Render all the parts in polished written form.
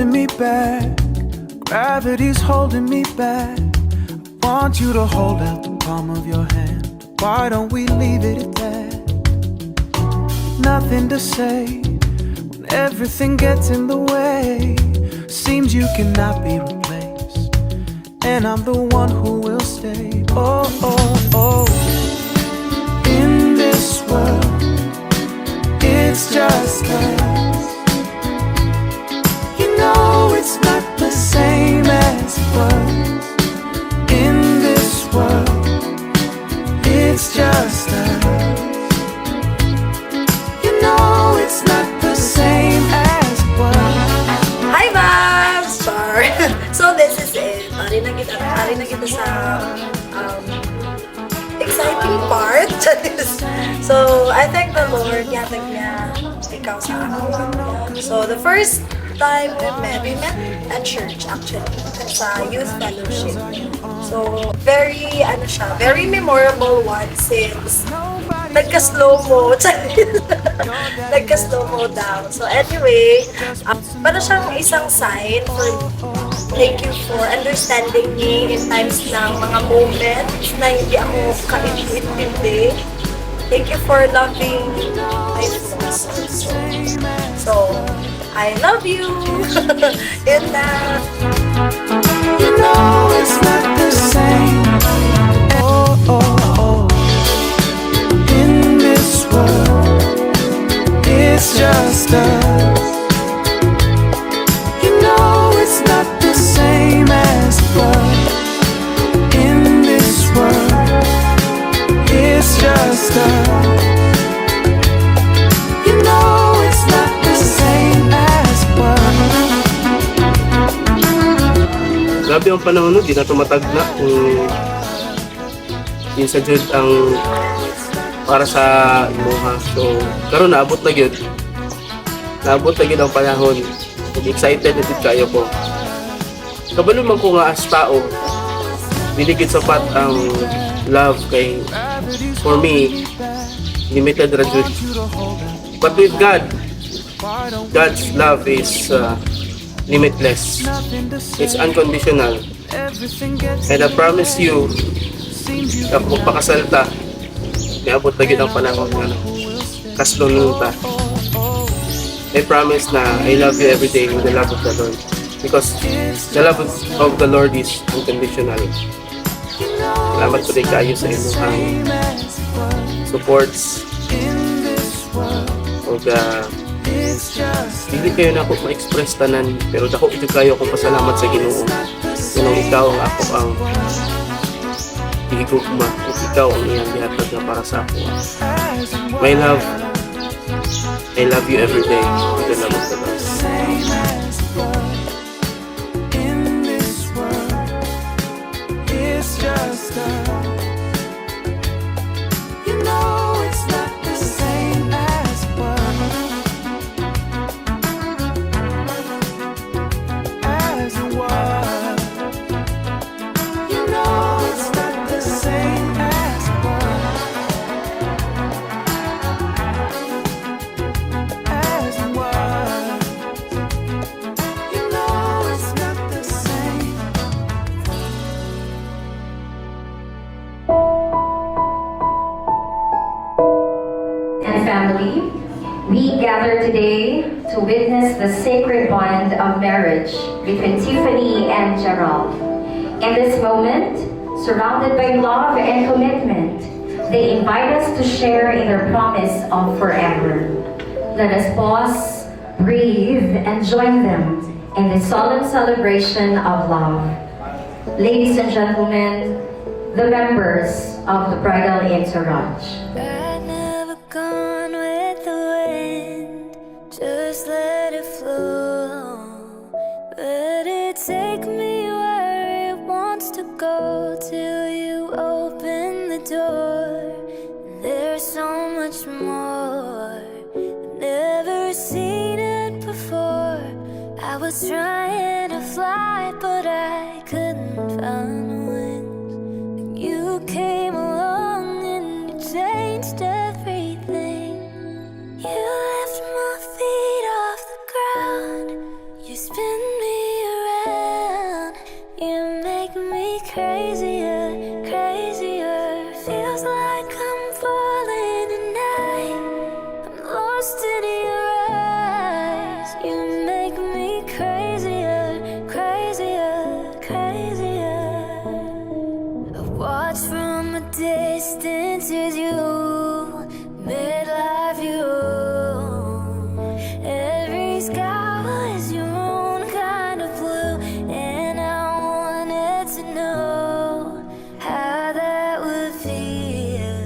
holding me back. Gravity's holding me back. I want you to hold out the palm of your hand. Why don't we leave it at that? Nothing to say when everything gets in the way. Seems you cannot be replaced, and I'm the one who will stay. Oh, oh, oh. In this world, it's just us. You know it's not the same as it was. In this world, it's just us. You know it's not the same as it was. Hi, Babs! Sorry. So, this is it. Ari na kita sa exciting part. So, I thank the Lord. Yatag niya ikaw sa ako. So, the first time we met at church actually, sa youth fellowship. So, very memorable one since nagka-slow mo. Nagka-slow mo down. So, anyway, para siyang isang sign for thank you for understanding me in times ng mga moments na hindi ako kaintindi. Thank you for loving my flaws also. So, I love you! Yun na! You know it's not the same. Oh, oh, oh. In this world, it's just us. You know it's not the same as it was. In this world, it's just us. You know it's not the same as it was. Grabe ang panahon nun, di na tumatagna kung minsan dyan ang para sa imuha. So, karon naabot na yun. Naabot na yun ang panahon. Excited na din kayo ko. Kabalo man ko nga as tao, diligid sapat ang love kay, for me, limited ra jud. But with God, God's love is limitless. It's unconditional. And I promise you, kung magpakasalta, niabot na gid ang panahon nga kaslon ta. I promise na I love you every day with the love of the Lord. Because the love of the Lord is unconditional. Salamat po din kayo sa inyong supports. O hindi kayo na ako ma-express tanan, pero dako ito kayo akong pasalamat sa Ginoo. Kung ikaw ang ako ang higugma, kung ikaw ang iyang bihatag na para sa ako. My love, I love you every day with the love of the Lord. In this world, it's just us. You know it's not the same as it was. As it was. You know it's not the same as it was. As it was. You know it's not the same. And family, we gather today to witness the sacred bond of marriage between Tiffany and Gerald. In this moment, surrounded by love and commitment, they invite us to share in their promise of forever. Let us pause, breathe, and join them in this solemn celebration of love. Ladies and gentlemen, the members of the bridal entourage. I've never gone with the wind, just let it flow. Let it take me where it wants to go till you open the door. And there's so much more, I've never seen it before. I was trying to fly, but I couldn't find wings. And you came along and you changed everything. You left my feet off the ground. You spin crazier, crazier. Feels like I'm falling tonight. I'm lost in your eyes. You make me crazier, crazier, crazier. I watch from a distance as you midlife you own. Every sky was your own kind of blue, and I wanted to know how that would feel.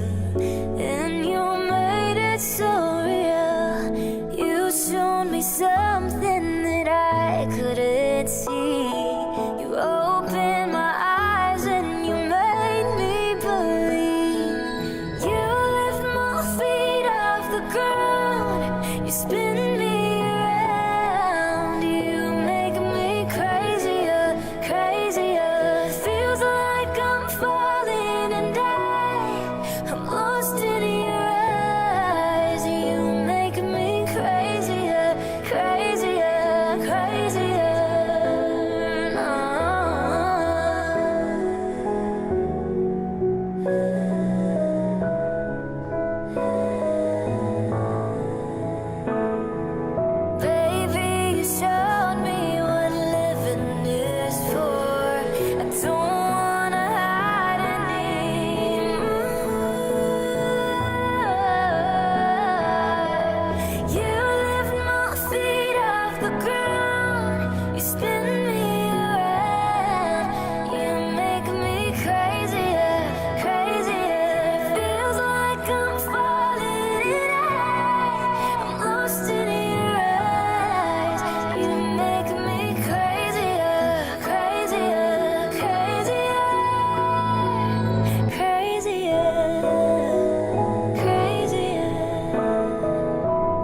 And you made it so real. You showed me something that I couldn't see. You opened my eyes and you made me believe. You lift my feet off the ground. You spin me around. You make me crazier, crazier. Feels like I'm falling and I'm lost in your eyes. You make me crazier, crazier, crazier. Baby, you showed me what living is for. I don't wanna hide anymore. You lift my feet off the ground. You spin me around. You make me crazier, crazier. Feels like I'm falling and I'm lost in your eyes. You make me crazier, crazier, crazier, crazier, crazier.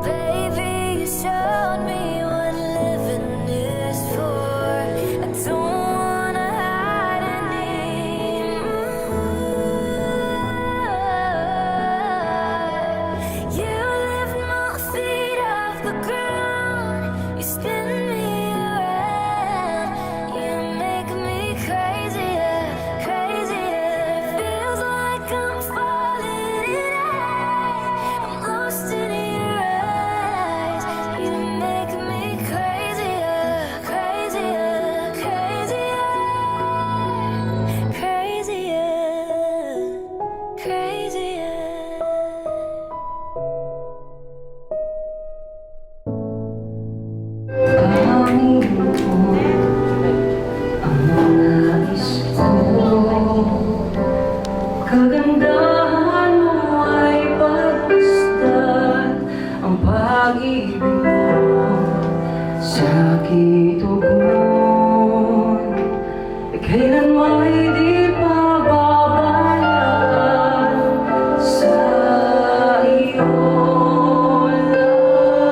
Baby, you showed me what living is for. I don't wanna hide anymore. You lift my feet off the ground. You spin me around. You make me crazier, crazier. Feels like I'm falling and I'm lost in your eyes. You make me crazier, crazier, crazier, crazier, crazier. Kagandahan mo ay pagmasdan ang pag-ibig mo sa kitugon. Kailan mo'y di pababayaan sa iyo lamang.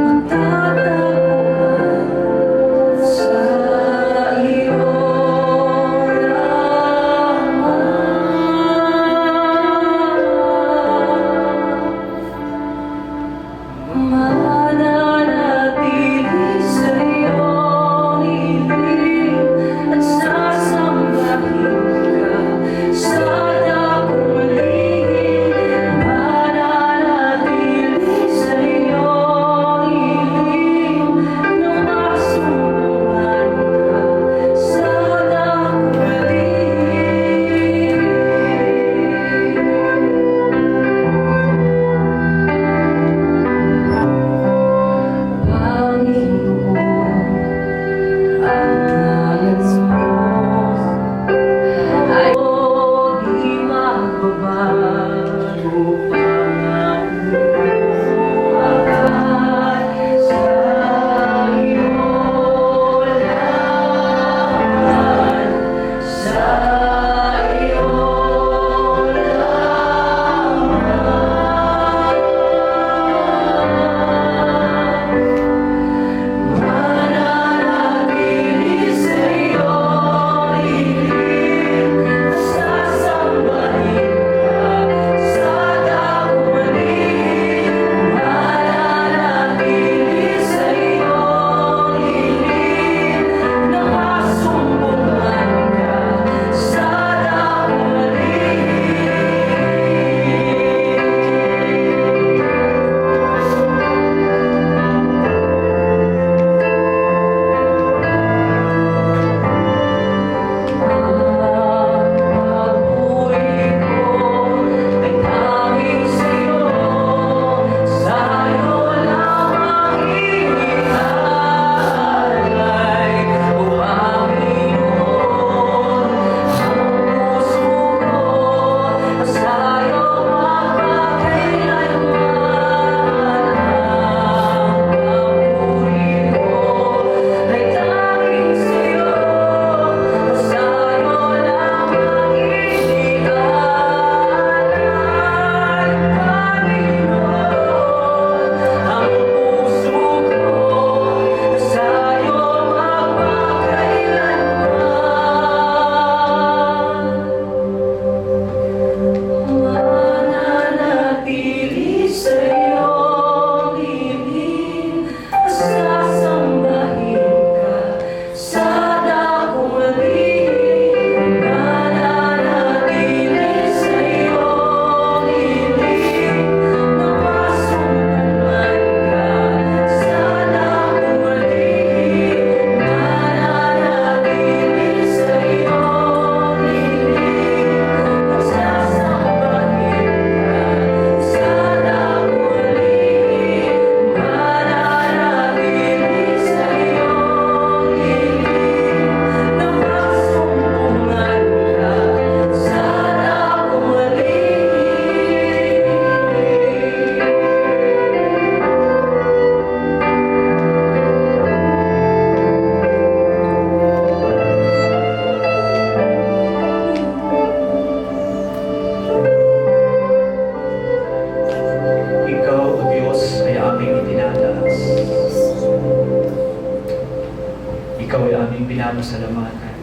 Matatagpuan sa iyo lamang. Mananatili sa'yo Ikaw ay aming pinapasalamatan.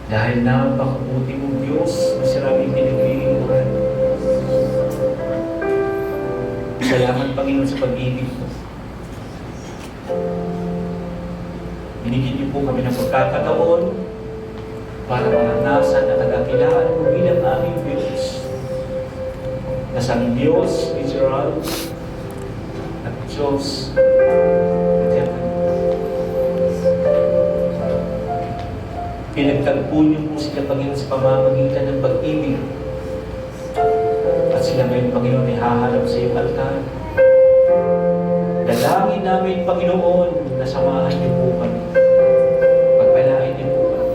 Dahil napakabuti mong Diyos na sila aming pinaglilingkuran. Salamat, Panginoon, sa pag-ibig mo. Binigyan niyo po kami ng pagkakataon para maranasan at nagkakilaan mo bilang aming Diyos. Nasang Diyos, Israel, at Diyos, Eterno. Pinagtagpo niyo po sila, Panginoon, sa pamamagitan ng pag-ibig. At sila ngayon, Panginoon, ay haharap sa iyong altar. Dalangin namin, Panginoon, na samahan niyo po kami. Pagpalain niyo po kami.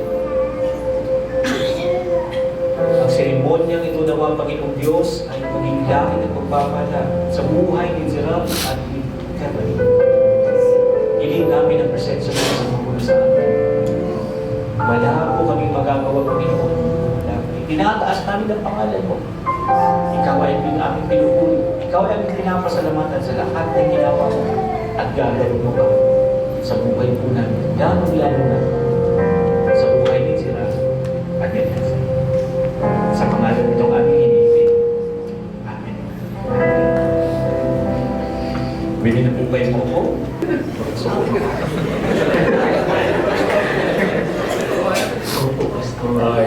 Ang seremonyang ito nawa, Panginoong Diyos, ay maging langit at pagpapala sa buhay ni Gerald at ni Kevin. Hiling namin ang presensya mo sa mga sa amin. Wala po kaming magagawa, Panginoon. Tinataas namin ang pangalan mo. Ikaw ay aming pinupuli. Ikaw ay aming pinapasalamatan sa lahat ng ginawa mo at gagawin mo pa sa buhay po namin. Lalo na sa buhay ni Sira at ni Tessa. Sa pangalan nitong aming hinipin. Amen. Bili na po kayo mo ko. Opo, Pastor.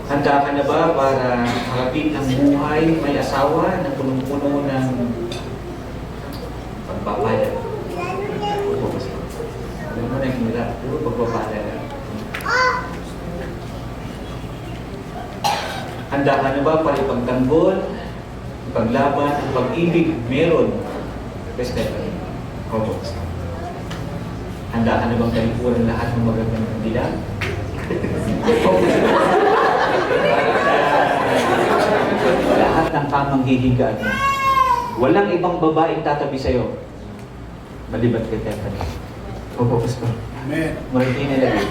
Handa ka na ba para harapin ang buhay may asawa na punong-puno ng pagpapala? Alam mo na yung hirap, puro pagpapala na. Handa ka na ba para ipagtanggol, ipaglaban, ang pag-ibig meron? Respeto. Opo. Handa ka na bang kalikuran lahat ng magandang kandila? Lahat ng tamang hihigaan mo. Walang ibang babaeng tatabi sa'yo. Malibat kay Stephanie. Opo, Pastor. Amen. Marikina lagi.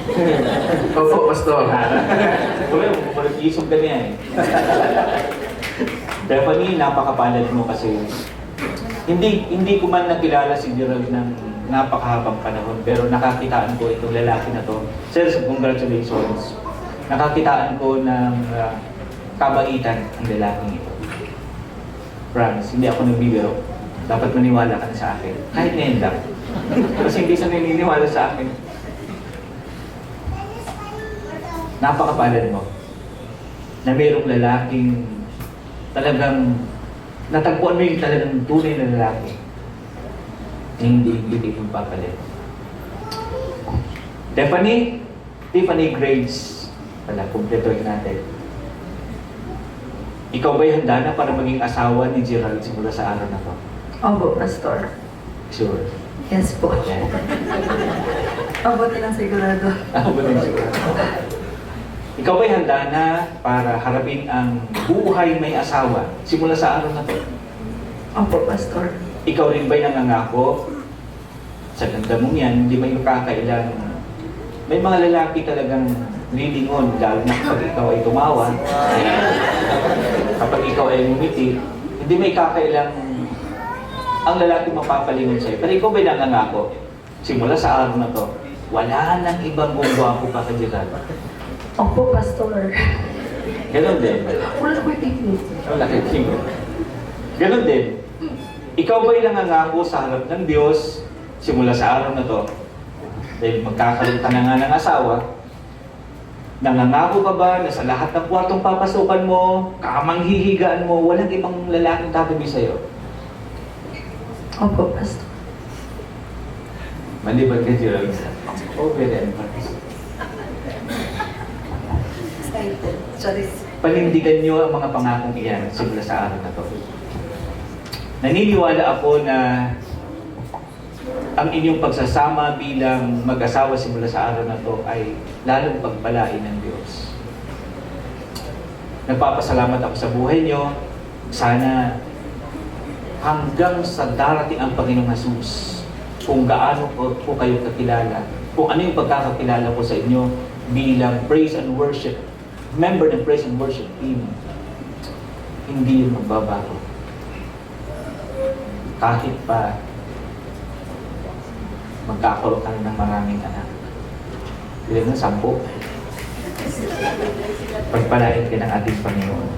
Opo, Pastor. Kuya, marikisog ka niya eh. Stephanie, napakapalad mo kasi hindi ko man nakilala si Gerald ng napakahabang panahon, pero nakakitaan ko itong lalaki na to. Sir, congratulations. Nakakitaan ko ng kabaitan ang lalaking ito. Promise, hindi ako nagbibiro. Dapat maniwala ka na sa akin. Kahit ngayon lang. Kasi hindi siya naniniwala sa akin. Napakapalad mo na mayroong lalaking talagang natagpuan mo yung talagang tunay na lalaki na hindi mong papalit. Tiffany Grace. Wala, kumpletoin natin. Ikaw ba'y handa na para maging asawa ni Gerald simula sa araw na to? Opo, Pastor. Sure. Yes po. Yeah. Mabuti lang sigurado. Ako ba lang siguro? Ikaw ba'y handa na para harapin ang buhay may asawa simula sa araw na to? Opo, Pastor. Ikaw rin ba'y nangangako? Sa ganda mong yan, hindi may kakailan. May mga lalaki talagang lilingon, lalo na kapag ikaw ay tumawa. Kapag ikaw ay ngumiti, hindi may kakailang ang lalaki mapapalingon sa'yo. Pero ikaw ba'y nangangako? Simula sa araw na to, wala nang ibang gumwapo pa ka dyan. Opo, Pastor. Ganon din. Wala ko tingin. Wala kang tingin. Ganon din. Ikaw ba'y nangangako sa harap ng Diyos simula sa araw na to? Dahil magkakaroon ka na nga ng asawa, nangangako ka ba na sa lahat ng kwartong papasukan mo, kamang hihigaan mo, walang ibang lalaking tatabi sa'yo? Opo, Pastor. Maliban ka, Gerald. Open and Excited. Sorry. panindigan nyo ang mga pangakong iyan simula sa araw na to. Naniniwala ako na ang inyong pagsasama bilang mag-asawa simula sa araw na to ay lalong pagpalain ng Diyos. Nagpapasalamat ako sa buhay nyo. Sana hanggang sa darating ang Panginoong Jesus, kung gaano po kayo kakilala, kung ano yung pagkakakilala ko sa inyo bilang praise and worship, member ng praise and worship team, hindi yun magbabago. kahit pa magkakaroon ka ng maraming anak. Ilan na 10. Pagpalain ka ng ating Panginoon.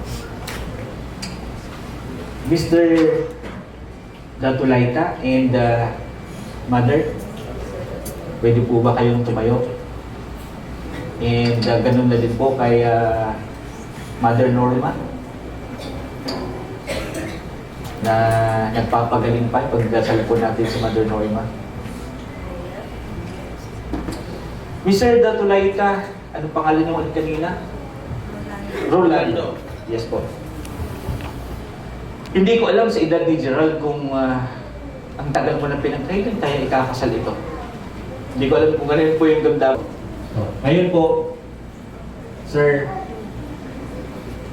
Mr. Datulaita and Mother, pwede po ba kayong tumayo? And ganun na din po kay Mother Norma na nagpapagaling pa pagdasal po natin sa Mother Norma. Mr. Datulaita, ano pangalan niyo ulit kanina? Rolando. Yes po. Hindi ko alam sa edad ni Gerald kung ang tagal mo na pinag-training tayo ikakasal ito. Hindi ko alam kung ganun po yung damdamin. Ngayon po, sir,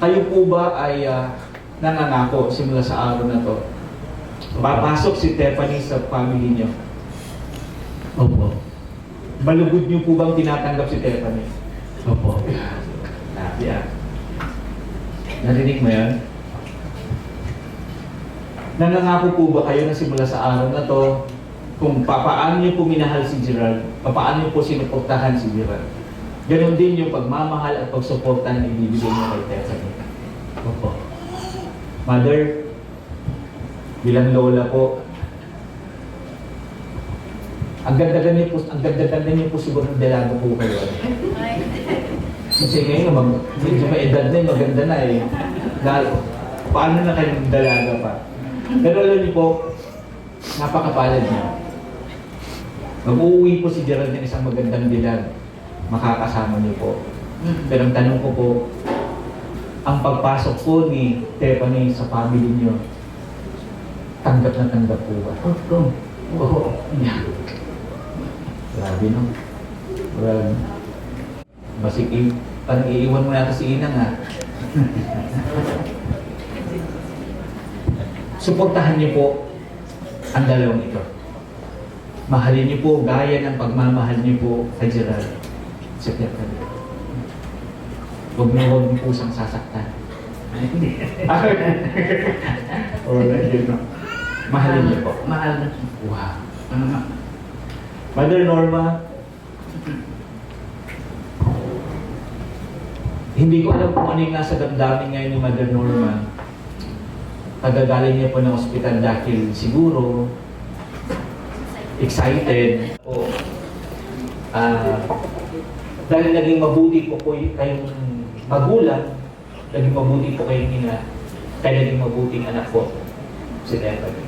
kayo po ba ay nangangako simula sa araw na to? Papasok si Tiffany sa family niyo? Opo. Malugod niyo po bang tinatanggap si Tiffany? Opo. Yeah. Narinig mo yan? Nangangako po ba kayo na simula sa araw na to kung paano niyo po minahal si Gerald, paano niyo po sinuportahan si Gerald? Ganon din yung pagmamahal at pagsuportahan na ibibigay niyo kay Tiffany. Opo. Mother, bilang lola po, ang ganda-ganda niyo po siguro ng dalaga po kayo. Kasi ngayon, medyo may edad na yun, maganda na eh. Paano na kayo ng dalaga pa? Pero alam niyo po, napakapalad niyo. Mag-uuwi po si Gerald ng isang magandang dilag. Makakasama niyo po. Pero ang tanong ko po, ang pagpasok po ni Tiffany sa family niyo, tanggap na tanggap po ba? Oo. Yeah. Grabe no? Grabe. Basik, parang iiwan mo natin si Inang ha. Suportahan niyo po ang dalawang ito. Mahalin niyo po gaya ng pagmamahal niyo po kay Gerald sa Tiffany. Huwag niyo po siyang sasaktan. Alright, yun no. Mahalin niyo po. Mahal na. Wow. Mother Norma, hindi ko alam kung ano yung nasa damdamin ngayon ni Mother Norma. Kagagaling niya po ng ospital dahil siguro excited o dahil naging mabuti po kayong magulang, naging mabuti po kayong ina, kaya naging mabuting anak po si Tiffany.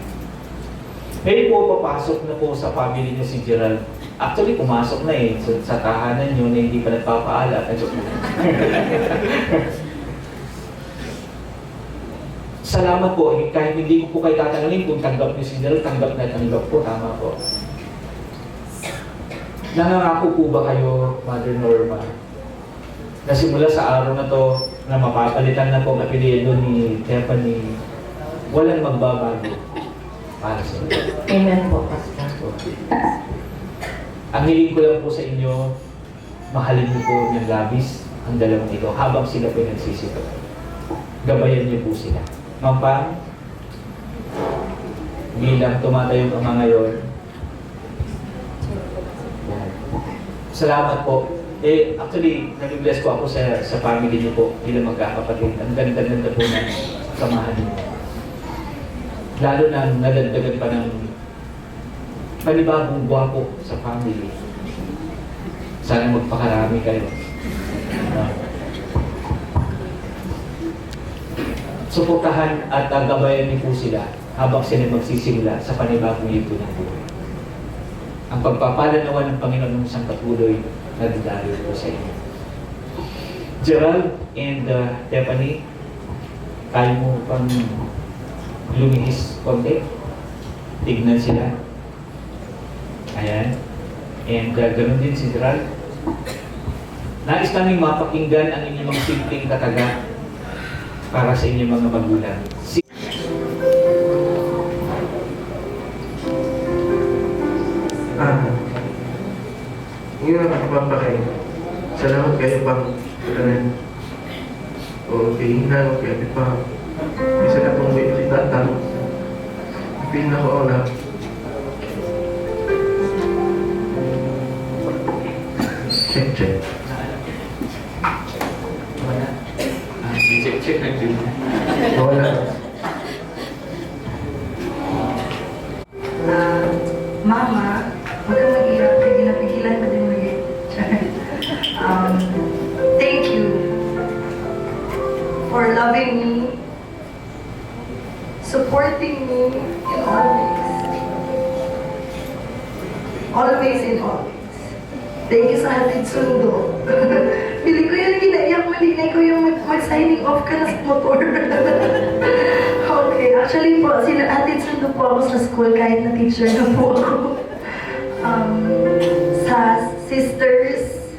Ngayon po, papasok na po sa family niyo si Gerald. Actually, pumasok na eh sa tahanan niyo na hindi pa nagpapaalam. Salamat po. Kahit hindi ko po kayo tatangalin kung tanggap niyo si Gerald, tanggap na tanggap po. Tama po. Nangangako po ba kayo, Mother Norma, na simula sa araw na to na mapapalitan na po ang apelyido ni Tiffany, walang magbabago para sa inyo? Amen po, Pastor. Ang hiling ko lang po sa inyo, mahalin niyo po ng labis ang dalawang ito habang sila po nagsisito. Gabayan niyo po sila. Mampang, bilang tumatayong ama ngayon, salamat po. Actually, nag-bless ko ako sa family niyo po bilang magkakapatid. Ang ganda-ganda po ng samahan niyo. Lalo na nadagdagan pa ng panibagong gwapo sa family. Sana magpakarami kayo. Suportahan at gabayan niyo po sila habang sila magsisimula sa panibagong yugto ng buhay. Ang pagpapala naman ng Panginoon ng isang patuloy na didalo po sa inyo. Gerald and Tiffany, kaya mo pang lumihis konti. Tignan sila. Ayan. And ganoon din si Gerald. Nais namin mapakinggan ang inyong mga simpleng kataga para sa inyong mga magulang. Ngayon ang kapapakay. Salamat kayo pang kailangan. O kay Ina, o kay Ate pa. Isa na pong may isitatang. Pinakauna. Check, check. Wala. Check na yun. Wala. Mama, huwag kang mag-iyak. Kaya ginapigilan ko din mag Thank you for loving me, supporting me in all ways. Always and always. Thank you sa hatid sundo. Bili ko yan, ginaiyak mo, hindi ko yung mag-signing off ka na sa motor. Okay, actually po, hatid sundo po ako sa school kahit na teacher na po ako. Sa sisters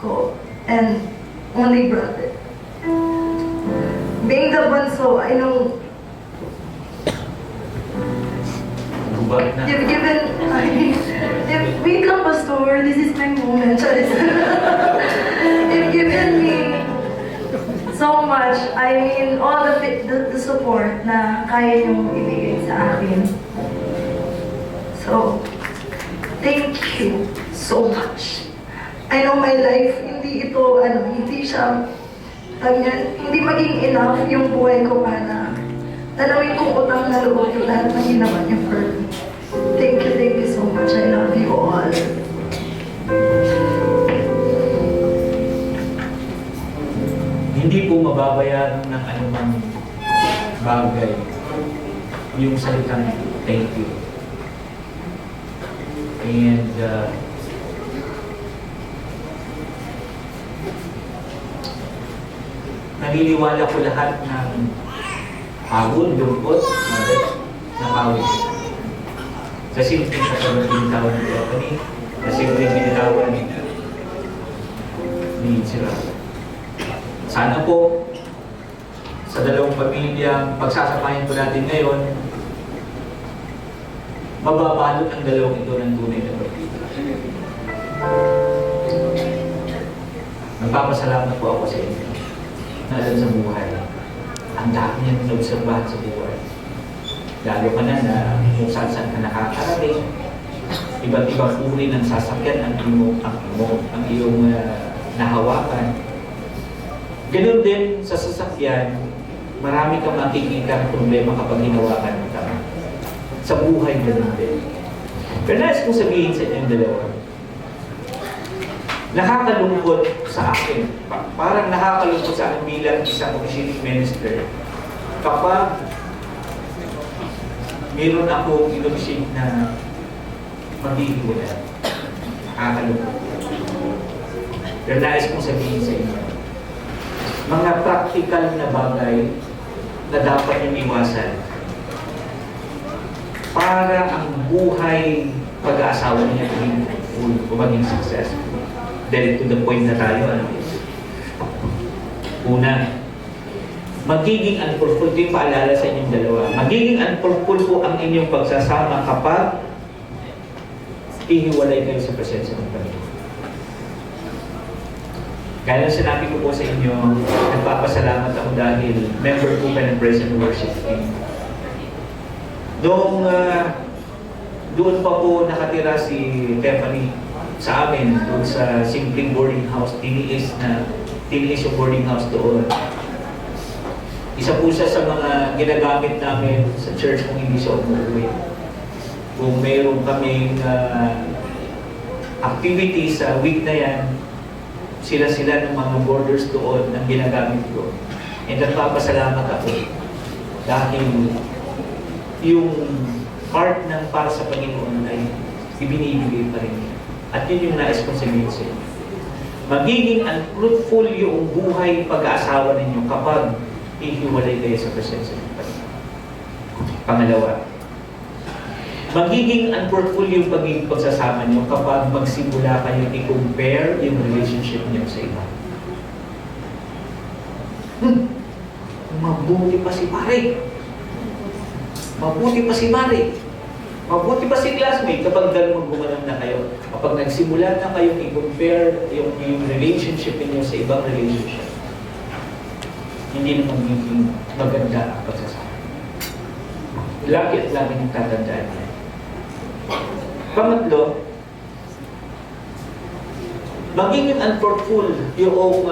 ko and only brother. Being the bunso, I know Gubag na. you've given, wait lang, Pastor, this is my moment. Charis. You've given me so much. I mean, all the support na kaya niyong ibigay sa akin. So, thank you so much. I know my life, hindi ito, hindi siya, hindi maging enough yung buhay ko para tanawin kong utang na loob yung lahat na ginawa niyo for me. Thank you so much. I love you all. Hindi po mababayaran ng anumang bagay yung salitang thank you. And naniniwala ko lahat ng pagod, lungkot, na pawis. Sa simpleng katulad ng tawag ni Stephanie, sa simpleng binitawan ni Gerald. Sana po, sa dalawang pamilyang pagsasamahin po natin ngayon, mababalot ang dalawang ito ng tunay na pagkita. Nagpapasalamat po ako sa inyo. Nalan sa buhay. Ang dami niyang inobserbahan sa buhay. Lalo ka na kung saan ka nakakarating. Iba't ibang uri ng sasakyan ang iyong nahawakan. Ganun din sa sasakyan, marami kang makikita problema kapag hinawakan mo ka. Sa buhay ganun din. Pero nais kong sabihin sa inyong dalawa, nakakalungkot sa akin, parang nakakalungkot sa akin bilang isang officiating minister kapag meron akong inumisip na maghihiwalay. Nakakalungkot. Pero nais kong sabihin sa inyo, mga practical na bagay na dapat niyong iwasan para ang buhay pag-aasawa niya maging full o maging successful. Dahil to the point na tayo, una, magiging unfulfilled, ito yung paalala sa inyong dalawa, magiging unfulfilled po ang inyong pagsasama kapag ihiwalay kayo sa presensya ng Panginoon. Kaya sinabi ko po sa inyo, nagpapasalamat ako dahil member po ka ng Praise and Worship Team. Doon pa po nakatira si Stephanie sa amin, doon sa simpleng boarding house, tiniis yung boarding house doon. Isa po siya sa mga ginagamit namin sa church kung hindi siya umuwi. Kung mayroon kaming activity sa week na yan, sila ng mga boarders doon ang ginagamit ko. And nagpapasalamat ako dahil yung part ng para sa Panginoon ay ibinibigay pa rin niya. At yun yung nais kong sabihin sa inyo. Magiging unfruitful yung buhay pag-aasawa ninyo kapag ihiwalay kayo sa presensya ng Panginoon. Pangalawa, magiging unfruitful yung pagiging pagsasama niyo kapag magsimula kayo i-compare yung relationship niyo sa iba. Mabuti pa si pare. Mabuti pa si Mari. Mabuti pa si classmate kapag gumanon na kayo. Kapag nagsimula na kayong i-compare yung relationship niyo sa ibang relationship, hindi na magiging maganda ang pagsasama. Lagi at lagi niyong tatandaan yan. Pangatlo, maging unfruitful yung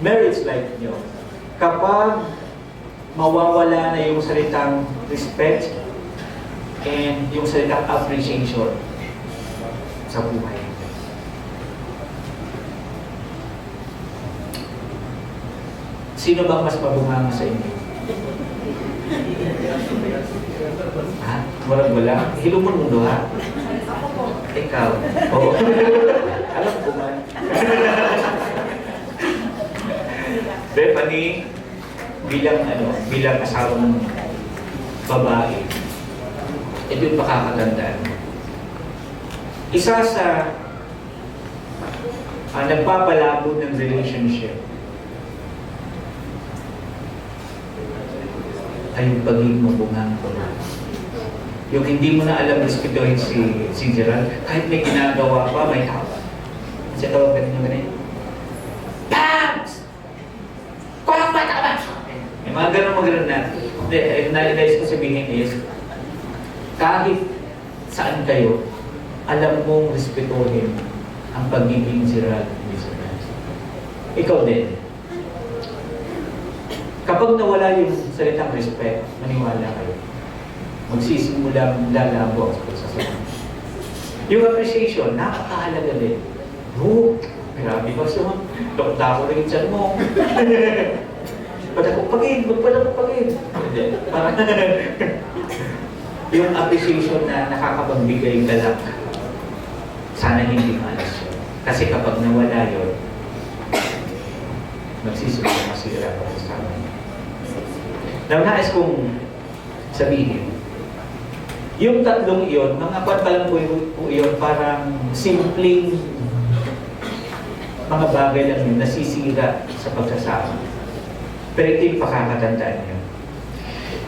marriage life niyo kapag mawawala na yung salitang respect and yung salitang appreciation sa buhay. Sino bang mas mabunganga sa inyo? Ha? Marag wala? Hilumon mo ha? Ikaw? Oo. Alam ko man. Bethany, bilang asawang babae, ito yung pakakatandaan. Isa sa nagpapalabo ng relationship ay yung pagiging mabungang ko na. Yung hindi mo na alam respetuhin si Gerald, kahit may ginagawa pa, may tawa. Kasi tawag ka nyo ganun. Pabs! Kuwang mata ka! May mga ganun na. Nais ko sabihin is, kahit saan kayo, alam mong respetuhin ang pagiging Gerald ni Gerald. Ikaw din. Kapag nawala yung salitang respect, maniwala kayo. Magsisimulang lalabo ang pagsasama. Yung appreciation, napakahalaga din. Oh, grabe ba siya? Dokta ko rin dyan mo. Padakupagin, magpadakupagin. Hindi, parang yung appreciation na nakakapagbigay galak, sana hindi malas yun. Kasi kapag nawala yun, magsisimula masira pa sa amin. Now, nais kong sabihin, yung tatlong iyon, mga lang po iyon, parang simpleng mga bagay lang yun, nasisira sa pagsasama. Pero ito yung pakakatandaan nyo.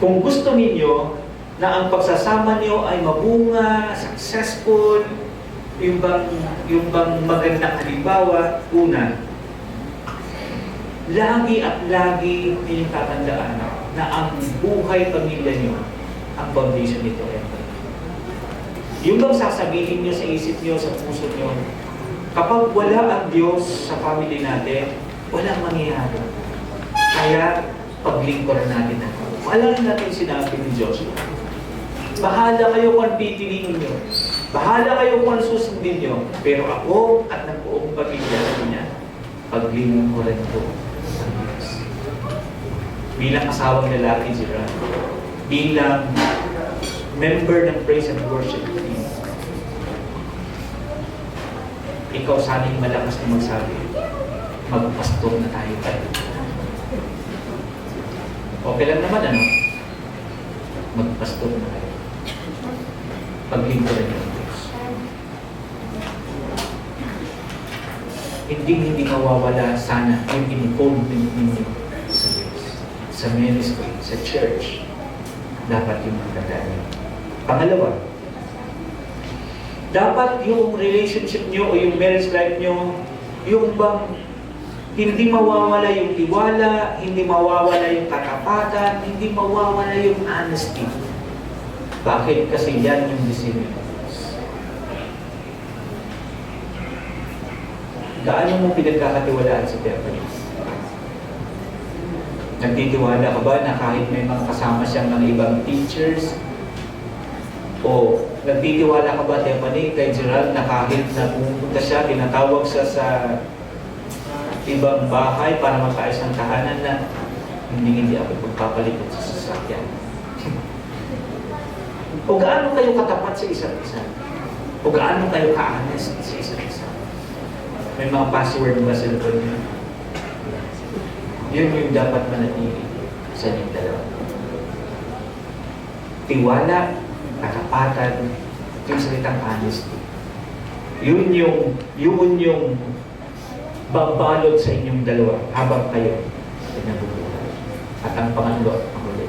Kung gusto ninyo na ang pagsasama nyo ay mabunga, successful, yung bang magandang halimbawa, una, lagi at lagi ninyong tatandaan na ang buhay pamilya nyo, ang foundation nito. Yung bang sasabihin nyo sa isip nyo, sa puso nyo, kapag wala ang Diyos sa family natin, walang mangyayari. Kaya, paglingkuran natin ako. Alam natin sinabi ni Diyos, bahala kayo kung pipiliin nyo. Bahala kayo kung susundin nyo. Pero ako at ng buong pamilya niya, paglingkuran ko ang Diyos. Bilang asawang lalaki, Gerald, bilang member ng Praise and Worship team, ikaw sana'y malakas na magsabi, magpastor na tayo tayo. Okay lang naman, ano? Magpastor na tayo. Paglingkuran ng Diyos. Hindi mawawala sana yung involvement ninyo sa Diyos, sa ministry, sa church. Dapat yung magandaan nyo. Pangalawa, dapat yung relationship nyo o yung marriage life nyo, yung bang hindi mawawala yung tiwala, hindi mawawala yung katapatan, hindi mawawala yung honesty. Bakit? Kasi yan yung disenyo ng Diyos. Gaano mo pinagkakatiwalaan si Stephanie? Nagtitiwala ka ba na kahit may mga kasama siyang mga ibang teachers? O nagtitiwala ka ba, Stephanie, kay Gerald na kahit na pumunta siya, tinatawag siya sa ibang bahay para magkaayos ng tahanan na hindi ako magpapalikot sa sasakyan? O gaano kayo katapat sa isa't isa? O gaano kayo ka-honest sa isa't isa? May mga password ba sa loob niyo? Yun yung dapat manatili sa inyong dalawa. Tiwala, katapatan, yung salitang honesty. Yun yung babalot sa inyong dalawa habang kayo nabubuhay. At ang pangatlo, ang huli.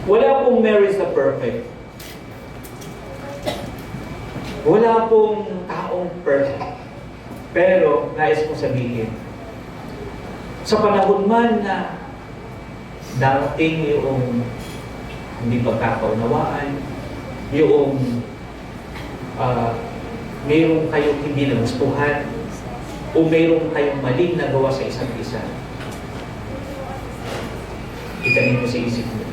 Wala pong marriage na perfect. Wala pong taong perfect. Pero, nais kong sabihin, sa panahon man na darating yung hindi pagkakaunawaan, yung mayroong kayong hindi nagustuhan, o mayroong kayong maling nagawa sa isa't isa, itanin mo sa isip mo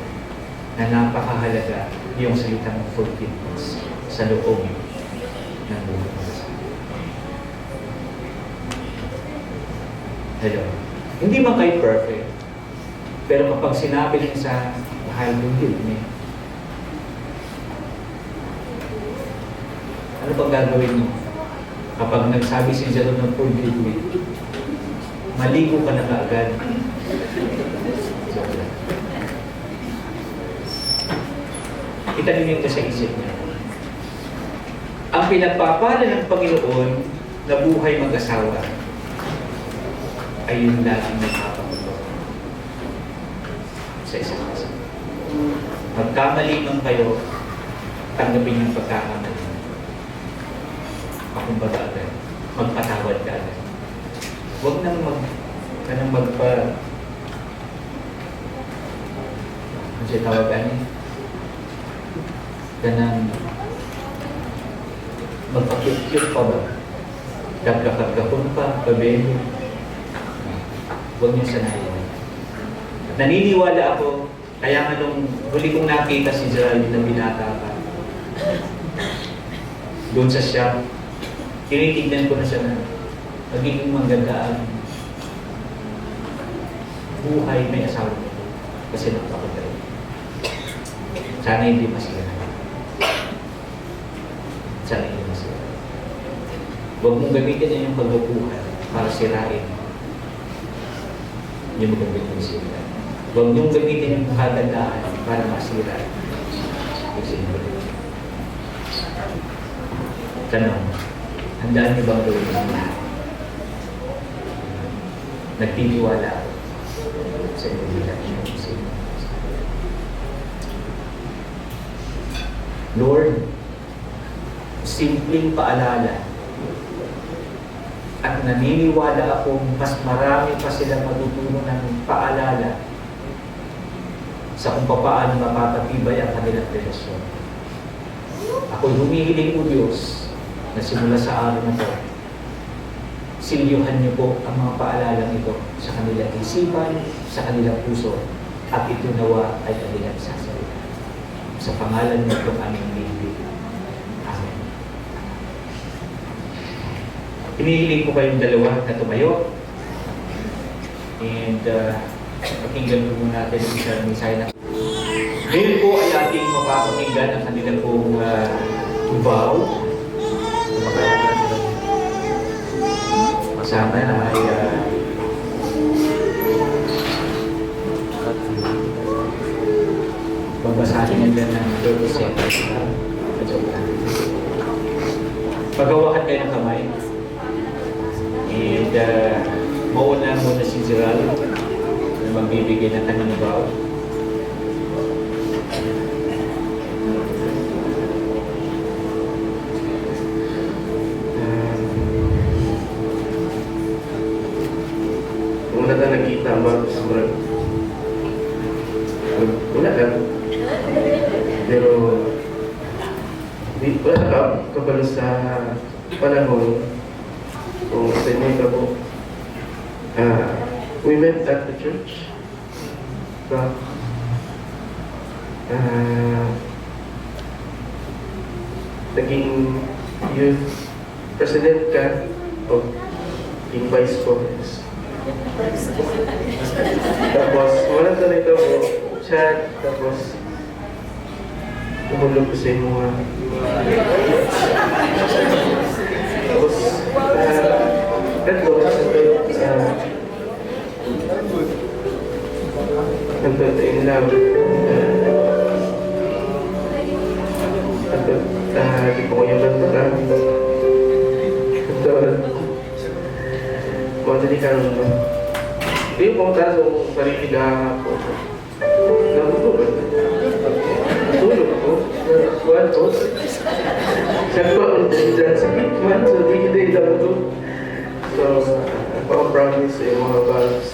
na napakahalaga yung salitang forgiveness sa loob ng buhay mo. Hello. Hindi man kayo perfect, pero kapag sinabi niya sa mahal mo, me, ano bang gagawin mo? Kapag nagsabi si Jerome ng forgive me, maligo ka na kaagad. Itanim ito sa isip niya. Ang pinagpapala ng Panginoon na buhay mag-asawa ay yung laging nagpapakulo sa isa't isa. Magkamali man kayo, tanggapin yung pagkakamali. Pakumbaga agad, magpatawad ka agad. Huwag nang ano siya tawagan niya? Ganang magpakit-cute pa ba? Kagkakagkakon pa, babelo. Huwag niyo sanayin. Naniniwala ako, kaya nga nung huli kong nakita si Geraldine na binata pa, doon sa shop, tinitignan ko na siya na magiging magandaan buhay may asawa ko kasi nagpapatay. Sana hindi masira. Sana hindi masira. Huwag mong gamitin na yung pagbubuhay para sirain yung magandang yung sira. Huwag niyong gamitin yung kagandaan para masira yung sira. Tanong, handaan niyo bang gawin ng lahat? Nagtitiwala ako sa inyo bilang yung sira. Lord, simpleng paalala at naniniwala akong mas marami pa silang matutunan ng paalala sa kung paano mapapatibay ang kanilang relasyon. Ako'y humihiling o Diyos na simula sa araw na ito, silyuhan niyo po ang mga paalalang ito sa kanilang isipan, sa kanilang puso, at ito nawa ay kanilang sasalita. Sa pangalan niyo itong aming nilibig. Amen. Hinihiling ko kayong dalawa na tumayo. And pakinggan po muna natin ang isang mensahe na. Ngayon po ay ating mapapakinggan ang kanilang pong vow. Kasama na ay babasahin nila ng 30 seconds. Pagawakan kayo ng kamay. And mauna muna si Gerald na magbibigay ng kanyang vow. Kung wala ka nakita ba sa mga wala lang. Pero wala ka kabalo sa panahon kung sa inyo ka po. We met at the church. But naging youth president ka o naging vice province. Tapos wala ka nito chat, tapos tumulog ko sa inyo mga tapos nandun in love di po ko yung banda madali ka nung hindi po tayo sa sarili ka po natutulog ako kuwan ko sabi ko dyan sa kitman so di kita ilang ito so nagpapa-promise sa yung mga bags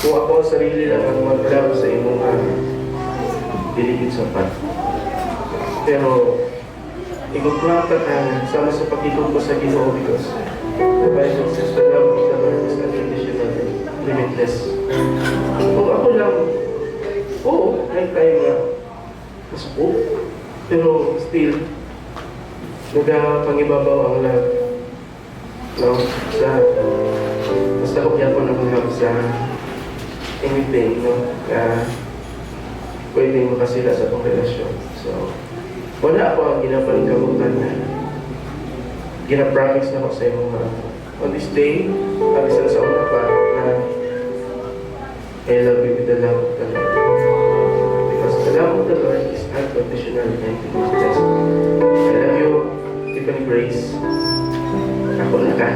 kung ako ang sarili lang ang mag-love sa imong dili yun sapat. Pero, iguplata ka sama sa pag-ikot ko sa Ginoo because the Bible says the love of the Lord is unconditional and limitless. Kung ako lang, oo, may time na masuko. Pero still, nagpangibabaw ang love. No? Basta kung ko ng love sa anything, no? Pwede makasila sa pang relasyon. So, wala ako ang ginapanikamutan na gina-promise na ako sa iyong mga on this day, abisan sa una pa na I love you with the love of the Lord. Because the love of the Lord is unconditional and limitless. I love you, Tiffany Grace. Ako na ka.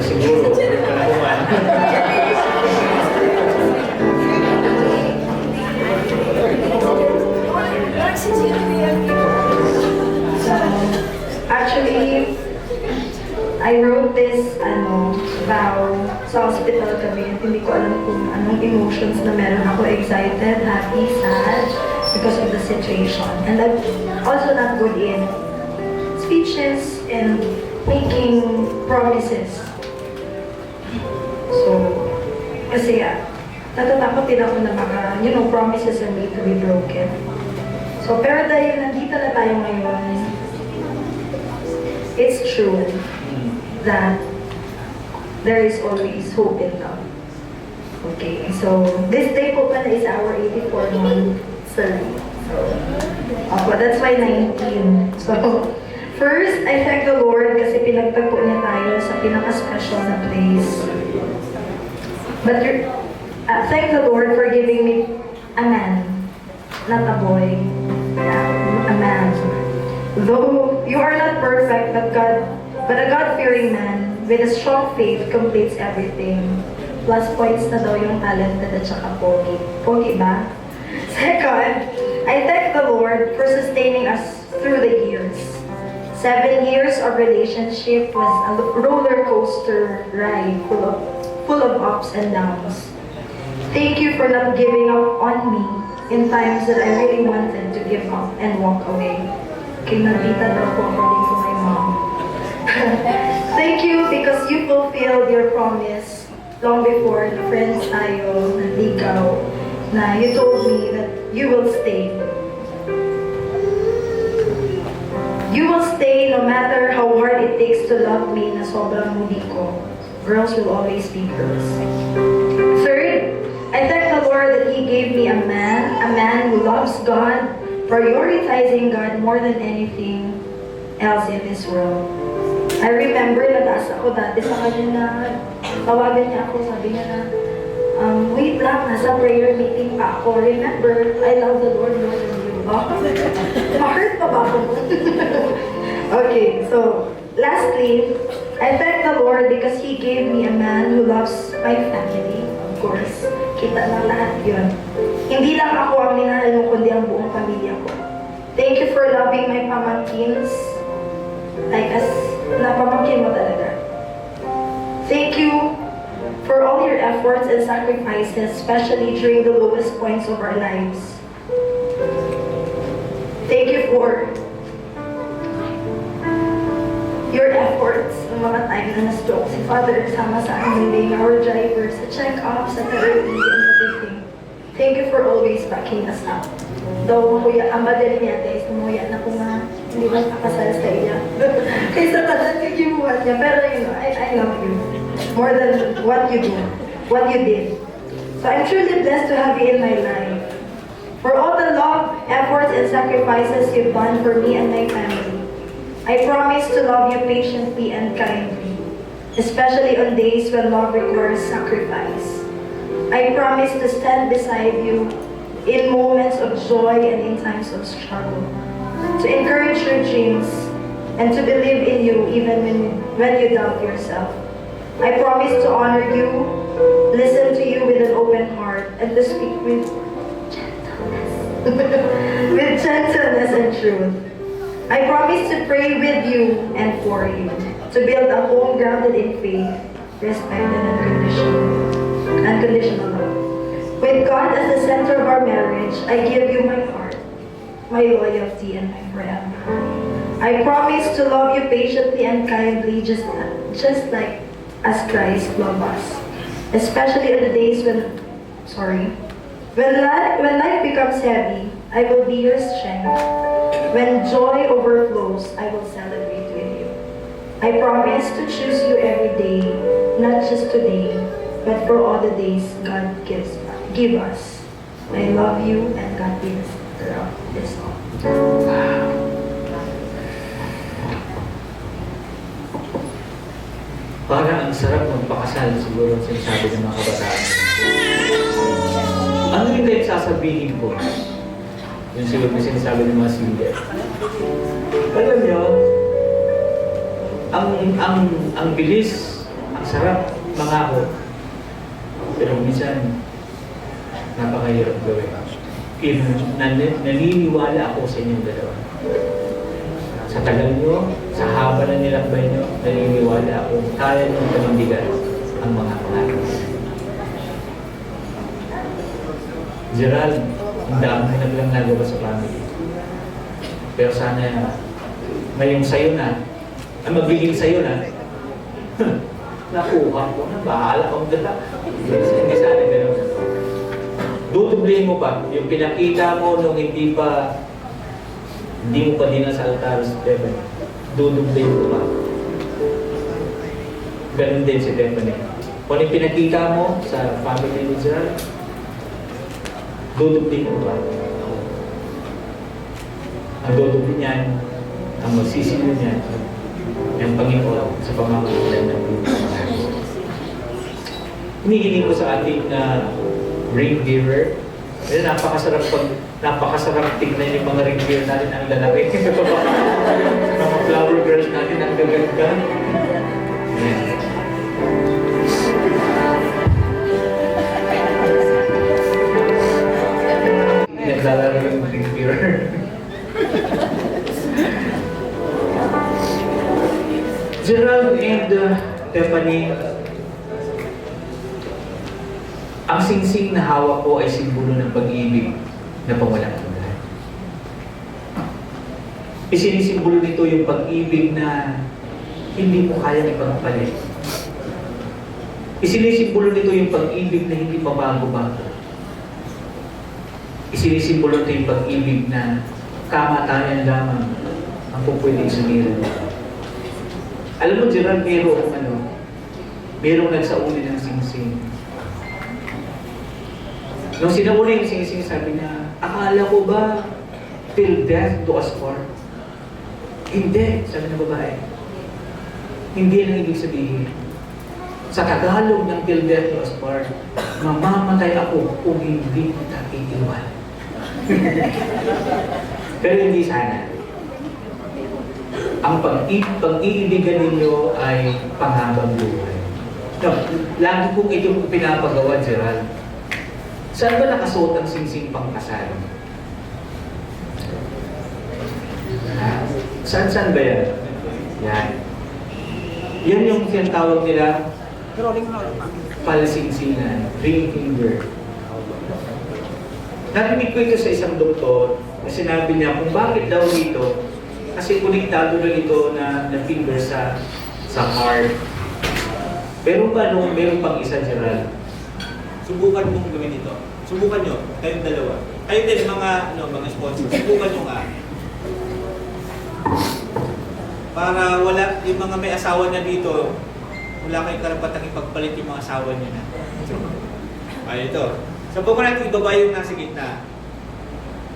Siguro, panahuman. Actually, I wrote this vow sa hospital kami. Hindi ko alam kung anong emotions na meron ako. Excited, happy, sad because of the situation. And I'm also not good in speeches and making promises. So, kasi natatakot din ako na promises are made to be broken. So, pero dahil nandito na tayo ngayon, it's true that there is always hope in love. Okay, so this day po pala is our 84th month service. So, that's why 19. So, first, I thank the Lord kasi pinagtagpo niya tayo sa pinaka-special na place. But thank the Lord for giving me a man, not a boy, a man. Though you are not perfect, but a God-fearing man with a strong faith completes everything. Plus points na daw yung talented at saka pogi. Pogi ba? Second, I thank the Lord for sustaining us through the years. 7 years of relationship was a roller coaster ride full of ups and downs. Thank you for not giving up on me in times that I really wanted to give up and walk away. Kinabita daw po according to my mom. Thank you because you fulfilled your promise long before the friends tayo naligaw na you told me that you will stay. You will stay no matter how hard it takes to love me na sobrang mudi ko. Girls will always be girls. Third, I thank the Lord that He gave me a man who loves God, prioritizing God more than anything else in this world. I remember nag-ask ako dati sa kanya na tawagan niya ako, sabi niya na, wait lang, nasa prayer meeting pa ako. Remember, I love the Lord more than you. Ma-hurt pa ba ako? Okay, so, lastly, I thank the Lord because He gave me a man who loves my family. Of course, kita ng lahat yun. Hindi lang ako ang minahal mo, kundi ang buong pamilya ko. Thank you for loving my pamangkins. Like as napamangkin mo talaga. Thank you for all your efforts and sacrifices, especially during the lowest points of our lives. Thank you for your efforts ng mga time na na-stroke si Father sama sa amin being our driver sa check-up, sa therapy, and everything. Thank you for always backing us up. Though ang madali niya guys, umuya na kung hindi ba nakasal sa iya. Kaysa tanan kagibuhat niya. Pero I love you. More than what you do, what you did. So I'm truly blessed to have you in my life. For all the love, efforts, and sacrifices you've done for me and my family. I promise to love you patiently and kindly, especially on days when love requires sacrifice. I promise to stand beside you in moments of joy and in times of struggle, to encourage your dreams and to believe in you even when you doubt yourself. I promise to honor you, listen to you with an open heart, and to speak with gentleness and truth. I promise to pray with you and for you, to build a home grounded in faith, respect, and unconditional love. God as the center of our marriage, I give you my heart, my loyalty, and my forever. I promise to love you patiently and kindly, just like as Christ loved us. Especially in the days when life becomes heavy, I will be your strength. When joy overflows, I will celebrate with you. I promise to choose you every day, not just today, but for all the days God give us. I love you and God be the center of this all. Parang ang sarap magpakasal, siguro ang sinasabi ng mga kabataan. Ano yung kahit sasabihin ko? Yung siguro na sinasabi ng mga single. Alam nyo, ang bilis, ang sarap mangako. Pero minsan, napakahirap gawin. Naniniwala ako sa inyong dalawa. Sa tagal nyo, sa haba ng nilakbay nyo, naniniwala akong kaya nyo panindigan ang mga pangalan. Gerald, ang dami na bilang nagawa sa family. Pero sana ngayong sayo na, ang magiging sayo na, nakuha ko na, bahala akong dala. Hindi sana gano'n. Dudublihin mo pa, yung pinakita mo nung hindi mo pa din sa altar si Stephanie. Dudublihin mo pa. Ganun din si Stephanie. Kung yung pinakita mo sa family ni Gerald, dudublihin mo pa. Ang dudubli niyan, ang magsisilyo niyan, ang Panginoon sa pamamagitan ng Panginoon. Hinihiling ko sa ating ring bearer. Pero napakasarap tignan yung mga ring bearer natin ang lalaki. Mga flower girls natin ang gaganda. Ayan. Naglalaro yung ring bearer. Gerald and Stephanie, ang singsing na hawak ko ay simbolo ng pag-ibig na pawalang hanggan. Isinisimbolo nito yung pag-ibig na hindi mo kayang ipagpalit. Isinisimbolo nito yung pag-ibig na hindi mabago-bago. Isinisimbolo nito yung pag-ibig na kamatayan lamang ang pupwedeng sumira. Alam mo, Gerald, merong nagsauli ng singsing. Nung sinauli yung singsing, sabi niya, akala ko ba till death do us part? Hindi, sabi ng babae. Hindi ang ibig sabihin. Sa Tagalog ng till death do us part, mamamatay ako kung hindi kita iiwan. Pero hindi sana. Ang pag-iibigan ninyo ay panghabang buhay. No, lagi kong itong pinapagawa, Gerald. Saan ba nakasuot ang singsing pangkasal? Saan ba yan? Yan. Yan yung tinatawag nila palsingsingan, ring finger. Narinig ko ito sa isang doktor na sinabi niya kung bakit daw dito, kasi konektado na ito na finger sa heart. Pero ba nung meron pang isa, Gerald? Subukan mong gawin ito. Subukan nyo, kayong dalawa. Kayo din, mga sponsors, subukan nyo nga. Para wala, yung mga may asawa na dito, wala kayong karapatang ipagpalit yung mga asawa nyo na. Ay, ito. Subukan natin ibaba yung nasa gitna.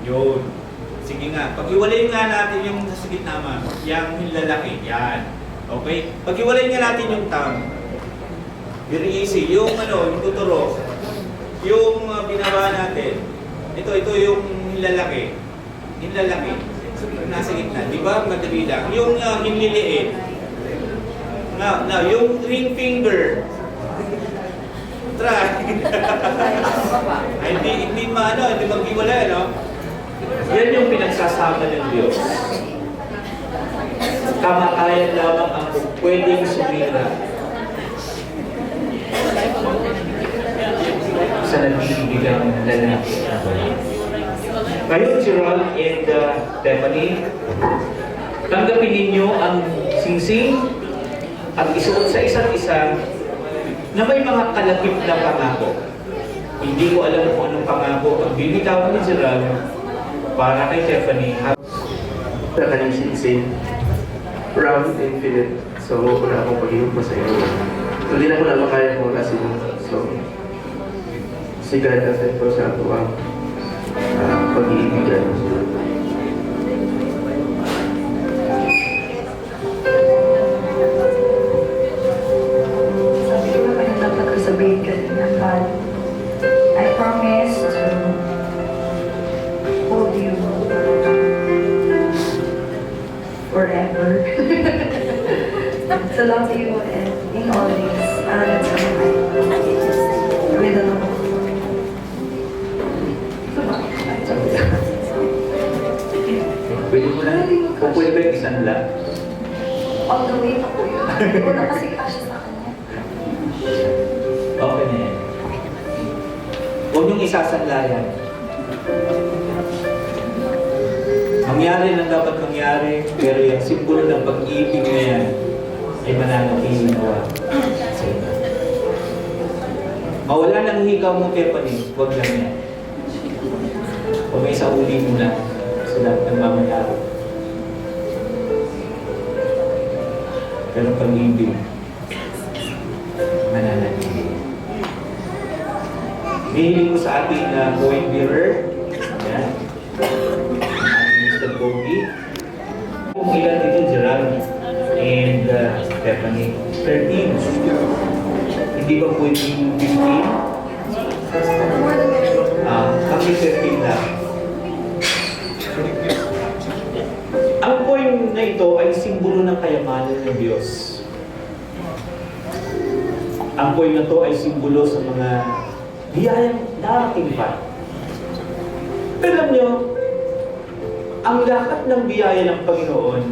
Yun. Sige nga. Pag-iwalay nga natin yung nasa gitna, ma'am. Yung lalaki. Yan. Okay? Pag-iwalay nga natin yung thumb. Very easy. Yung tuturo. Yung binaba natin. Ito yung lalaki. Yung lalaki. Nasa gitna. Di ba? Madali lang. Yung hinliliit. Now, yung ring finger. Try. Ay, hindi mag-iwalay, no? Yan yung pinagsasama ng Diyos. Kamatayan lamang ang pwedeng sumira sa sa nag-iibigang lalaki at babae. Ngayon, Gerald and Stephanie, tanggapin ninyo ang singsing at isuot sa isa't isa na may mga kalakip na pangako. Hindi ko alam kung anong pangako ang binitawan ni Gerald para kay Stephanie. Sa kanyang singsing, round infinite. So, wala akong pag-inom mo sa iyo. So, hindi na ko na makaya mo kasi so, sigaret natin po sa ato ang pag-iibigan. Sabi ko naman yung dapat ko sabihin kanina, but I promise to hold you forever. To love you and in all things, that's my with the love. Pwede mo na, kung pwede ba yung isang lang? On the way pa po yun. Hindi ko na kasi kasya sa kanya. Okay na yan. Huwag niyong isasanlayan. Mangyari lang dapat mangyari, pero yung simbolo ng pag-ibig na yan ay mananatili nawa sa inyo. Mawala ng higaw mo, Tiffany, huwag lang yan. Huwag may sauli mo na sa lahat ng mamayari. Pero pag-ibig, mananatili. Hihiling ko sa ating point bearer. Ayan. Mr. Bogey. Kung ilan dito, Gerald and Stephanie. 13. Hindi ba pwedeng 15? Kami 13 lang. Ang point na ito ay simbolo ng kayamanan ng Diyos. Ang point na ito ay simbolo sa mga biyayang darating pa. Pero alam nyo, ang lahat ng biyaya ng Panginoon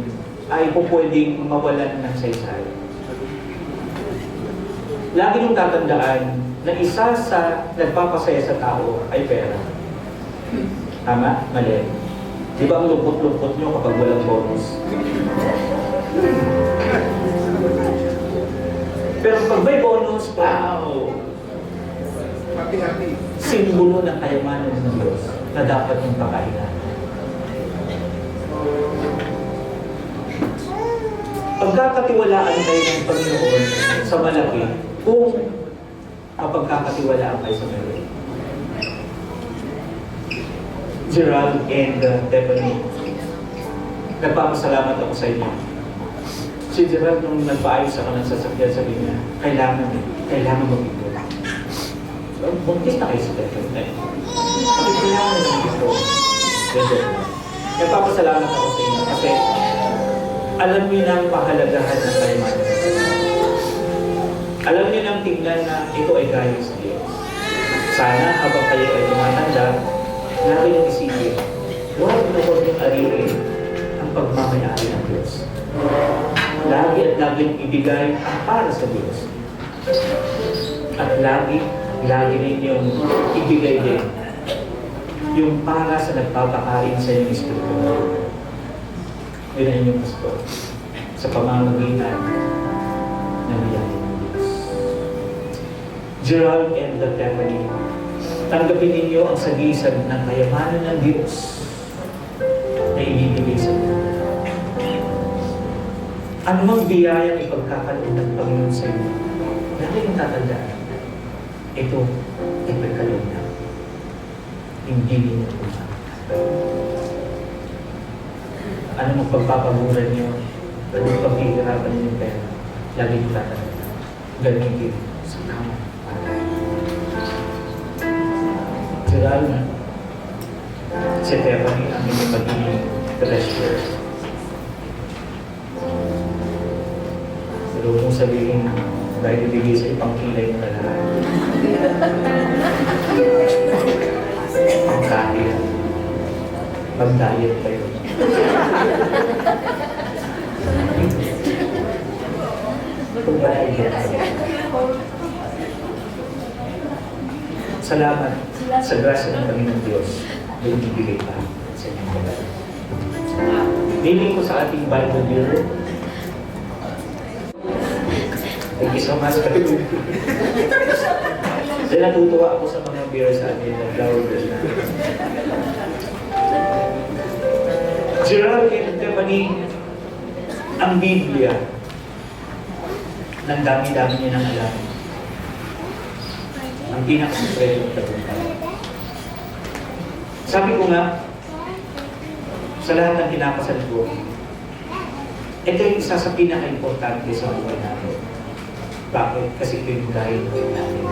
ay po pwedeng mawalan ng saysay. Lagi niyong tatandaan na isa sa nagpapasaya sa tao ay pera. Tama? Mali. Di ba ang lupot-lupot nyo kapag walang bonus? Pero pag may bonus, wow! Simbolo ng kayamanan ng Diyos na dapat yung pakailan. Pagkakatiwalaan kayo ng Panginoon sa malaki, kung mapagkakatiwalaan kayo sa malaki. Gerald and Stephanie, nagpapasalamat ako sa inyo. Si Gerald, nung nagpaayos ako ng sasakyan, sabi niya, kailangan mag-ito. So, buntis na kayo sa Stephanie. Sabi, kailangan mag-ito. Nagpapasalamat ako sa inyo kasi alam niyo na ang pahalagahan ng kayamanan. Alam niyo nang tingnan na ito ay galing sa Diyos. Sana habang kayo ay tumatanda, lagi niyong isipin, huwag na huwag niyong ariin ang pagmamayari ng Diyos. Lagi at lagi niyong ibigay ang para sa Diyos. At lagi ninyong ibigay din yung para sa nagpapakain sa inyong Espiritu. Yun ang inyong pastor sa pamamagitan ng biyaya ng Diyos. Gerald and Stephanie, tanggapin ninyo ang sagisag ng kayamanan ng Diyos na ibibigay sa inyo. Anumang biyayang ipagkakaloon ng Panginoon sa inyo, lagi yung tatandaan, ito ay pagkaloon na. Hindi ninyo kumakakas. Anong pagpapaguran niyo, anong paghihirapan niyo yung pera, lagi yung tatandaan. Gamitin sa kamang patay. Gerald, si Stephanie ang inyong magiging treasure. Pero kung sabihin, dahil ibigay sa ipang kilay mo na lahat. Ang kaya, mag-diet kayo. Kung ba Salamat sa grasya ng Panginoong Diyos na ibibigay pa sa inyong babae. Hiling ko sa ating Bible mirror. Thank you so much. Dahil natutuwa ako sa mga beer sa atin na flower girl na. Gerald and Tiffany, ang Biblia, ng dami-dami niya ng alam. Ang pinakasikreto ng tagumpay. Sabi ko nga, sa lahat ng kinapasal ko, ito yung isa sa pinaka-importante sa buhay natin. Bakit? Kasi ito yung dahil natin.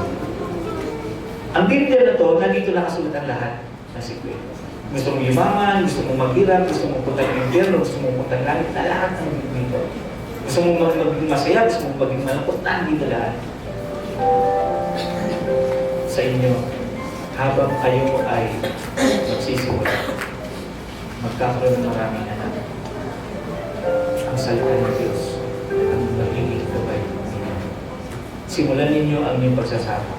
Ang Biblia na to, nandito nakasulat ang lahat na sikreto. Gusto mong yumaman, gusto mong maghirap, gusto mong punta ng impyerno, gusto mong punta ng langit, na lahat ng dito. Gusto mong maging masaya, gusto mong maging malungkot, nandito lahat. Sa inyo, habang kayo ay magsisimula, magkakaroon ng maraming anak. Ang salita ng Diyos, ang magiging gabay ninyo. Simulan ninyo ang inyong pagsasama,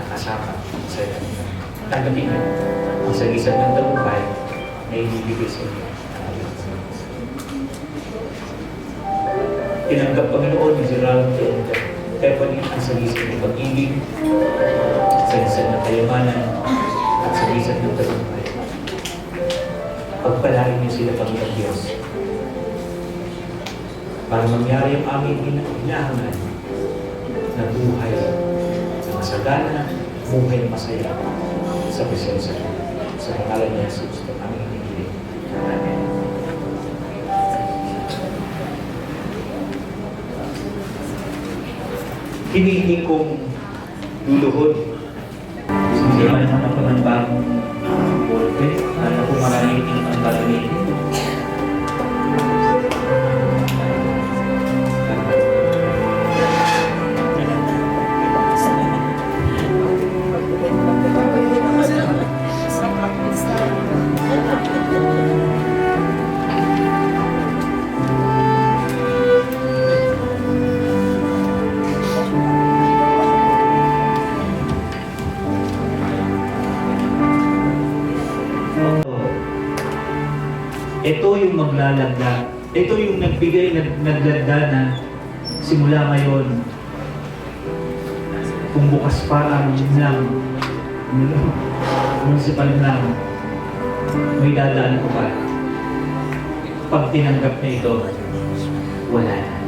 nakasama sa inyo. Tanggapin niyo ang sagisag ng tagumpay na ibibigay sa inyo. Tinanggap Panginoon ni Gerald and Tiffany ang sagisag ng pag-ibig, sagisag ng kayamanan, at sagisag ng tagumpay. Pagpalain niyo sila, Panginoon Diyos, para mangyari ang aming hinahangad na buhay na masagana, buhay na masaya sa presensya niyo. Sa pangalan ni Jesus, ang aming hinihiling. Amen. Hinihiling kong luluhod. Hindi naman ako ng bagong golpe. Alam ko maraming ang gagawin. Ito yung maglalagda. Ito yung nagbigay, naglagda na simula ngayon. Kung bukas pa ang municipal lang, may dadaan ko pa. Pag tinanggap niya ito, wala na.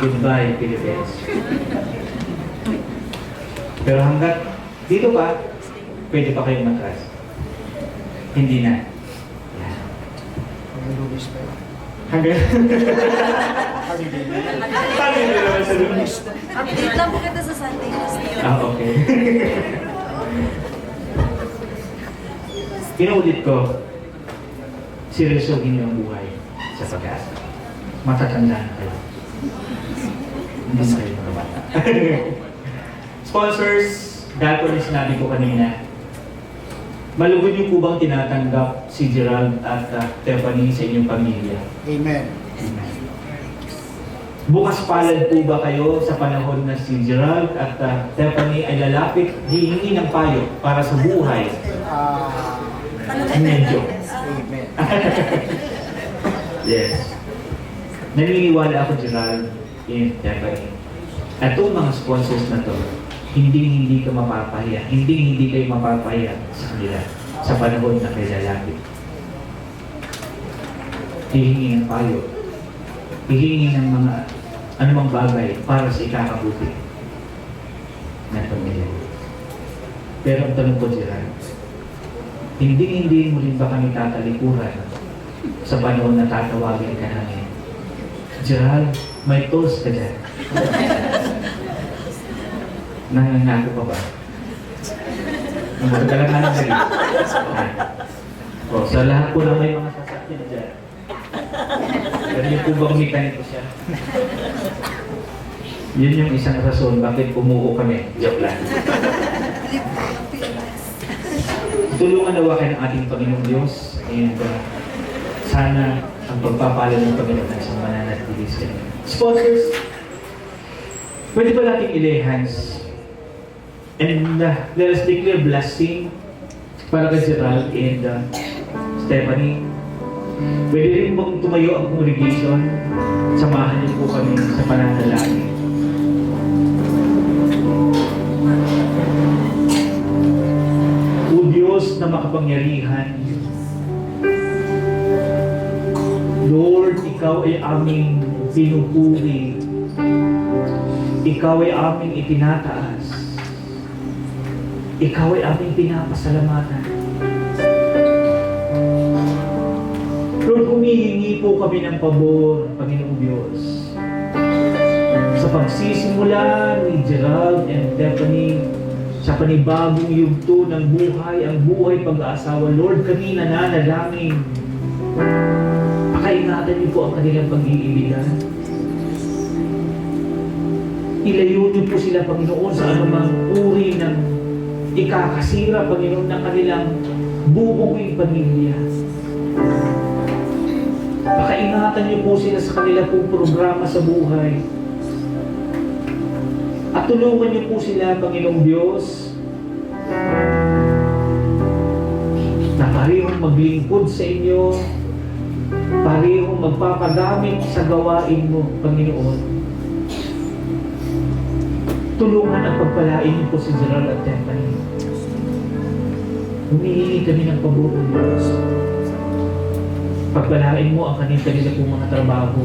Goodbye, Philippines. Pero hanggat dito pa, pwede pa kayong matras. Hindi na. Hanggang hindi naman sa lunis. Update lang po kita sa Sunday. Okay. Pinaulit ko, seryosohin niyo ang buhay sa pag-asa. Matatanda na kayo. Hindi na kayo mga bata. Sponsors, dahil po na sinabi ko kanina, malugod niyo po bang tinatanggap si Gerald at Tiffany sa inyong pamilya? Amen. Amen. Bukas palad po ba kayo sa panahon na si Gerald at Tiffany ay lalapit, hihingi ng payo para sa buhay? Medyo. Amen. Yes. Naniniwala ako, Gerald and Tiffany. At itong mga sponsors na to, hindi ka mapapahiya. Hindi kayo mapapahiya sa kanila sa panahon na kayo lalapit. Hihingi ng payo. Hihingi ng mga anumang bagay para sa ikakabuti ng pamilya. Pero ang tanong ko, Gerald, hindi mo rin ba kami tatalikuran sa panahon na tatawagin ka namin? Gerald, may toast ka dyan. Nangangako pa ba? Magdala ka lang dali. O, sa lahat po na may mga sasakyan dyan. Pero yung po bang mekaniko siya? Yun yung isang rason bakit umuo kami. Joke lang. Tulungan nawa kayo ng ating Panginoong Diyos and sana ang pagpapala ng Panginoon ay sa mananatili sa inyo. Sponsors, pwede ba natin i-lay hands? And let us declare blessing para kay Gerald and Stephanie. Pwede rin bang tumayo ang congregation? Samahan niyo po kami sa pananalangin. O Diyos na makapangyarihan, Lord, Ikaw ay aming pinupuri. Ikaw ay aming itinataas. Ikaw ay aming pinapasalamatan. Lord, humihingi po kami ng pabor, Panginoong Diyos. Sa pagsisimula ni Gerald and Stephanie, sa panibagong yugto ng buhay, ang buhay pag-aasawa, Lord, kami nananalangin. Pakaingatan niyo po ang kanilang pag-iibigan. Ilayo niyo po sila, Panginoon, sa anumang uri ng ikakasira, Panginoon, ng kanilang bubuing pamilya. Pakaingatan niyo po sila sa kanila pong programa sa buhay. At tulungan niyo po sila, Panginoong Diyos, na parehong maglingkod sa inyo, parehong magpapagamit sa gawain mo, Panginoon. Tulungan at pagpalain niyo po si Gerald at Stephanie. Humihingi kami ng pabor ng Diyos. Pagpalain mo ang kanila pong mga trabaho.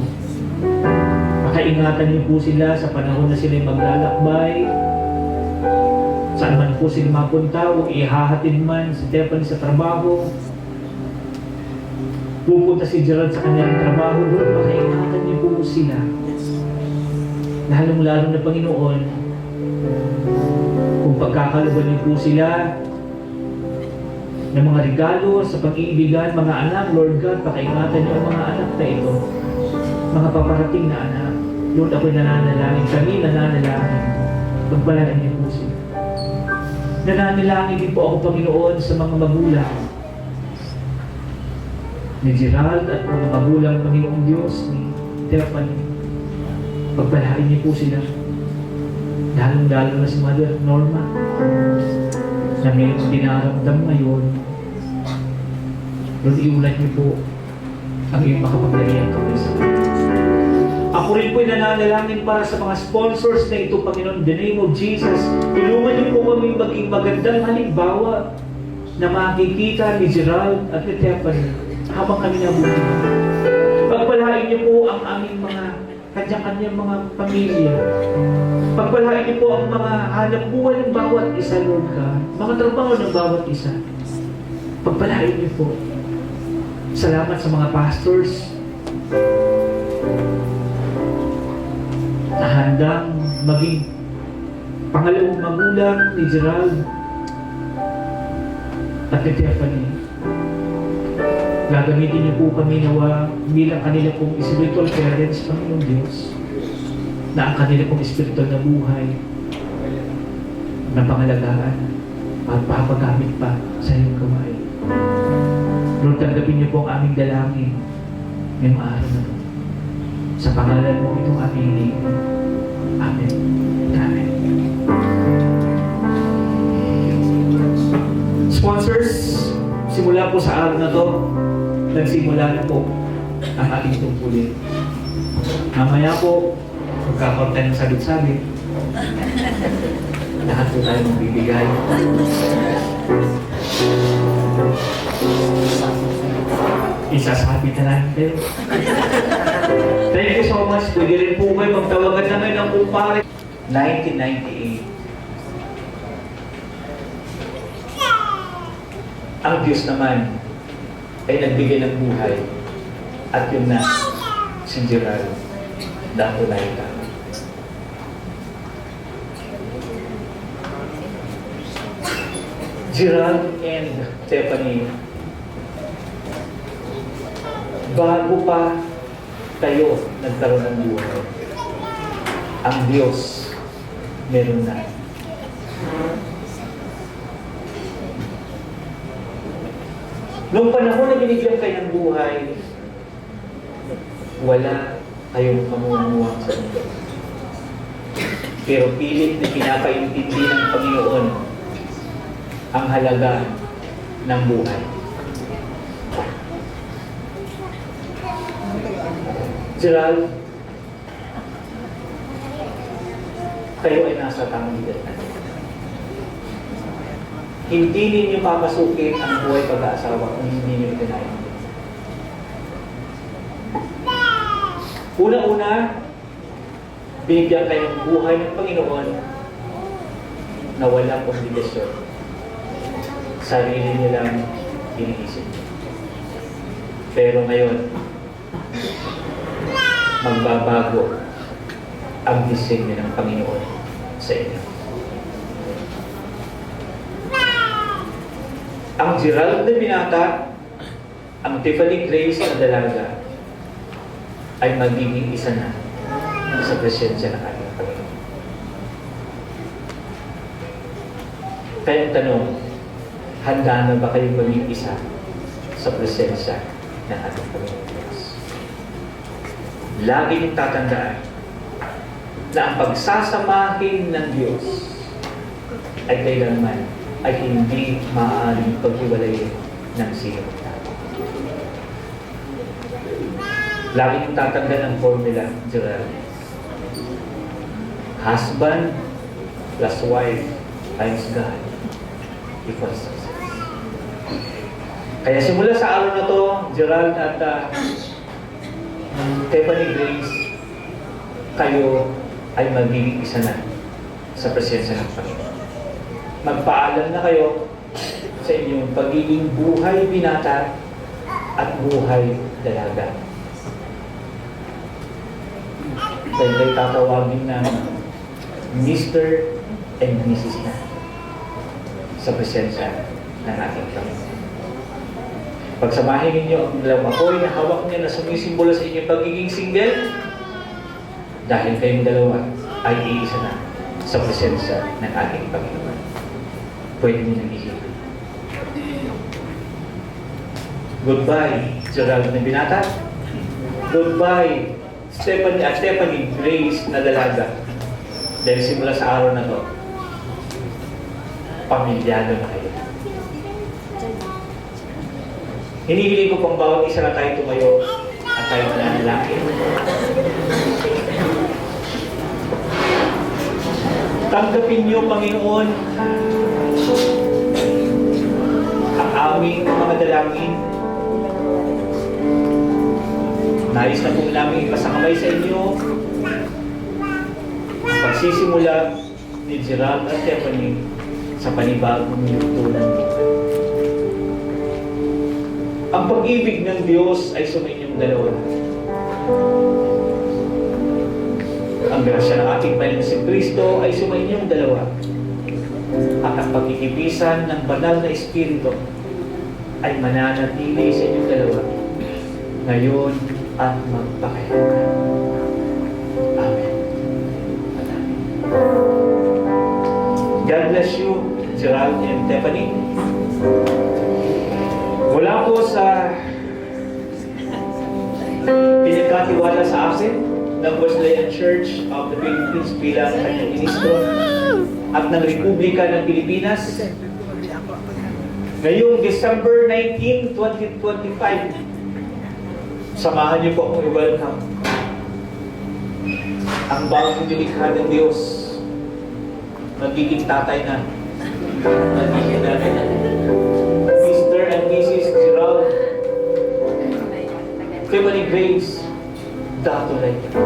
Pakaingatan niyo po sila sa panahon na sila'y maglalakbay. Saan man po sila mapunta o ihahatid man si Stephanie sa trabaho. Pupunta si Gerald sa kanilang trabaho. Lord, pakaingatan niyo po sila. Lalong-lalo na Panginoon, kung pagkakaluban niyo po sila ng mga regalo sa pag-iibigan, mga anak, Lord God, pakaingatan niyo ang mga anak na ito, mga paparating na anak. Lord, ako'y nananalangin, kami nananalangin, pagpalain niyo po sila. Nananalangin din po ako, Panginoon, sa mga magulang ni Gerald at mga magulang, Panginoong Diyos, ni Stephanie. Pagpalain niyo po sila. Lalong-lalo na si Mother Norma na mayroong dinaramdam ngayon. Lord, iulat niyo po ang iyong makapaglagyan kamay sa kanya. Ako rin po'y nananalangin para sa mga sponsors na ito, Panginoon, in the name of Jesus. Tulungan niyo po kami maging magandang halimbawa na makikita ni Gerald at ni Stephanie habang kami nabuhay. Pagpalain niyo po ang aming mga kanya-kanyang mga pamilya. Pagpalain niyo po ang mga hanap buhay ng bawat isa, Lord God. Mga trabaho ng bawat isa. Pagpalain niyo po. Salamat sa mga pastors na handang maging pangalawang magulang ni Gerald at ni Stephanie. Gagamitin niyo po kami nawa bilang kanila pong spiritual parents, Panginoong Diyos, na ang kanila pong spiritual na buhay na pangalagaan at papagamit pa sa iyong kamay. Lord, tanggapin niyo po ang aming dalangin ngayong araw na ito. Sa pangalan mo itong aming hinihingi. Amen. Amen. Sponsors, simula po sa araw na ito, nagsimula na po ang ating tungkulin. Mamaya po, magkakaroon tayo ng sabit-sabit. Lahat po tayo magbibigay. Isasabi na lang tayo. Thank you so much. Pwede rin po kayo magtawagan namin ng kumpare. 1998. Ang Diyos naman ay nagbigay ng buhay at yun na si Gerald Dato-Laita. Gerald and Stephanie, bago pa kayo nagkaroon ng buhay, ang Diyos meron na. Noong panahon na binigyan kayo ng buhay, wala kayong kamuha sa mundo. Pero pilit na pinapaintindi ng Panginoon ang halaga ng buhay. Gerald, kayo ay nasa tamang edad na. Hindi ninyo papasukin ang buhay pag-aasawa kung hindi ninyo itinayin. Una-una, binigyan kayo ng buhay ng Panginoon na walang obligasyon. Sarili niyo lang iniisip. Pero ngayon, magbabago ang disenyo ng Panginoon sa inyo. Ang Gerald na binata, ang Tiffany Grace na dalaga, ay magiging isa na sa presensya ng ating Panginoon. Kaya ang tanong, handa na ba kayo maging isa sa presensya ng ating Panginoon Diyos? Lagi niyong tatandaan na ang pagsasamahin ng Diyos ay kailanman ay hindi maaaring paghiwalayin ng sinong tao. Lagi niyong tatandaan ang formula, Gerald. Husband plus wife times God equals success. Kaya simula sa araw na to, Gerald at Tiffany Grace, kayo ay magiging isa na sa presensya ng Panginoon. Magpaalam na kayo sa inyong pagiging buhay binata at buhay dalaga. Dahil kayo tatawagin na Mr. and Mrs. na sa presensya ng ating Panginoon. Pagsamahin ninyo ang dalawang apoy na hawak niya na sumisimbolo sa inyong pagiging single, dahil kayong dalawa ay iisa na sa presensya ng ating Panginoon. Pwede niyo nang ihigit. Goodbye, Gerald na binata. Goodbye, Stephanie Grace na dalaga. Dahil simula sa araw na to, pamilyado na kayo. Hinihiling ko pang bawat isa na tayo tumayo at tayo mananalangin. Tanggapin niyo, Panginoon, ang aming mga dalangin. Nais na po namin ipasakamay sa inyo ang pagsisimula ni Gerald at Stephanie sa panibagong yugto ng buhay. Ang pag-ibig ng Diyos ay sumainyong dalawa. Ang grasya ng ating Panginoon si Kristo ay sumainyong dalawa. At ang pagkikipisan ng banal na Espiritu ay mananatili sa inyong dalawa ngayon at magpakailanman. Amen. God bless you, Gerald and Stephanie. Mula po sa pinagkatiwala sa akin ng Wesleyan Church of the Philippines bilang kanyang ministro at ng Republika ng Pilipinas, ngayong December 19, 2025, samahan niyo po akong i-welcome ang bagong nilikha ng Diyos. Magiging tatay na, magiging nanay na, Mr. and Mrs. Gerald, Tiffany Grace, Dato Laika.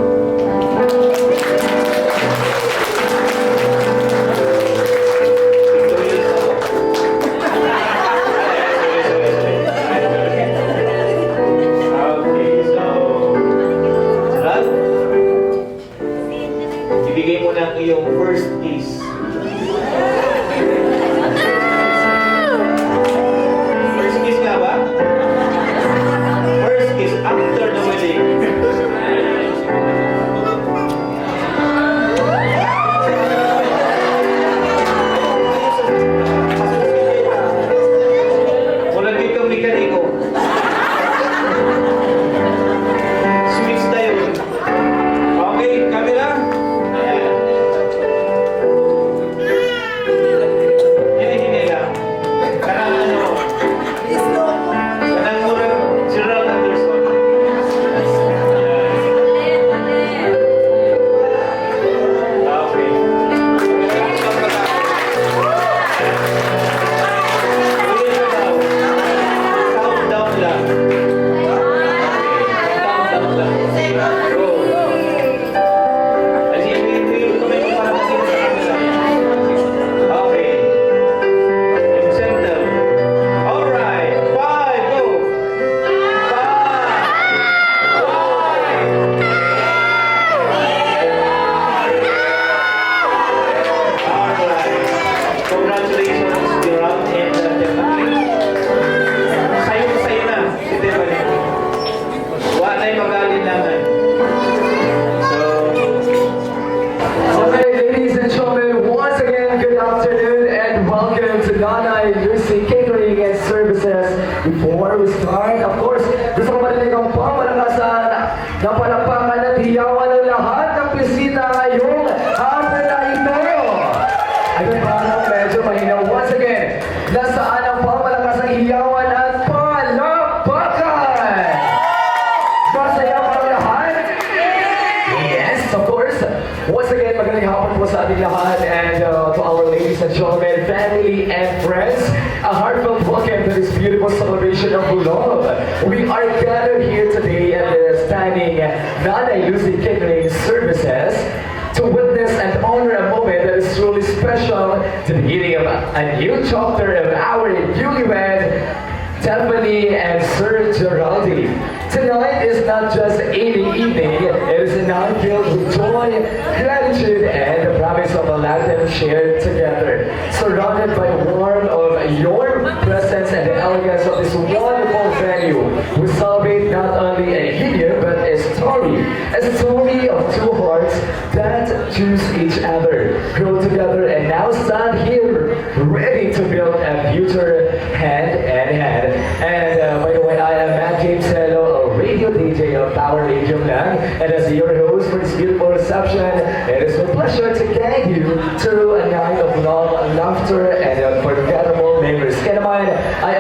Ibigay mo na ang iyong first kiss. First kiss nga ba? First kiss after the wedding. Congratulations, Gerald and Tiffany. Sa'yo na, si Tiffany. Wala na yung mag-alinlangan. Okay, ladies and gentlemen, once again, good afternoon and welcome to Nanay Lucy Catering and Services. Before we start, of course, gusto ko marinig ang pamalakasan na palakpakan at hiyawan ng lahat ng bisita ngayong hapon na ito. Ayun, parang medyo mahina. Once again, nasaan ang pamalakasang hiyawan at palakpakan? Masaya ba ang lahat? Yes, of course. Once again, magandang hapon po sa ating lahat and to our ladies and gentlemen, family and friends, a heartfelt welcome to this beautiful celebration of love. We are gathered here today at the standing Nanay Lucy Catering Services to witness and honor a moment that is truly special to the beginning of a new chapter of our newlywed Tiffany and Sir Geraldi. Tonight is not just any evening, it is a night filled with joy, gratitude, and the promise of a lifetime shared together. Surrounded by the warmth of your presence and the elegance of this wonderful venue, we celebrate not only a union but a story of two hearts that choose each other, grow together, and now stand here ready to build a future hand in hand. And by the way, I am Matt James Hello, a radio DJ of Power Radio Lang, and as your host for this beautiful reception, it is a pleasure to guide you through a night of love, laughter, and unforgettable memories. Kaya naman, I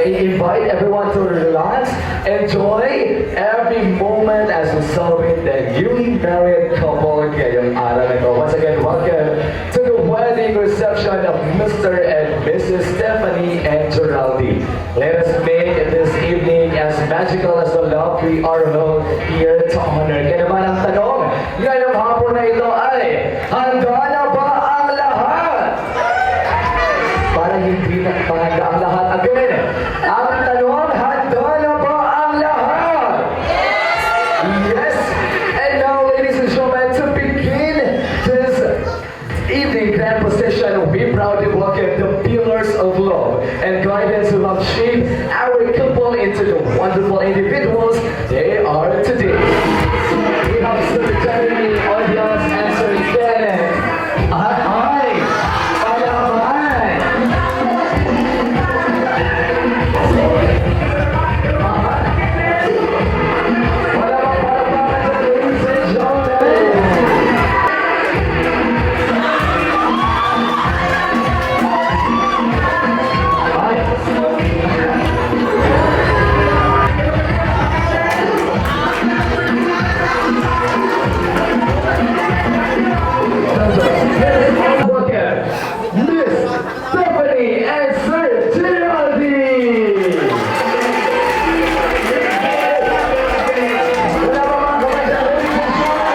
invite everyone to relax, enjoy every moment as we celebrate the newly married couple ngayong araw na ito. Once again, welcome to the wedding reception of Mr. and Mrs. Stephanie and Geraldi. Let us make this evening as magical as the love we are held here to honor. Kaya naman ang tanong, ngayong hapon na ito ay, handa na ba ang lahat? Para hindi na handa ang lahat. Again, ang tanong, handa na ba ang lahat? Yes! And now, ladies and gentlemen, to begin this evening grand procession, we proudly welcome the pillars of love and guidance who have shaped our couple into the wonderful individuals they are today. We have Sir Jeremy, audience, and Sir Kenneth. Hi! Palaman! Wala bang palapakan sa ladies and gentlemen? Miss Stephanie and Sir Geraldi! Wala ba mga kamay sa ladies and gentlemen?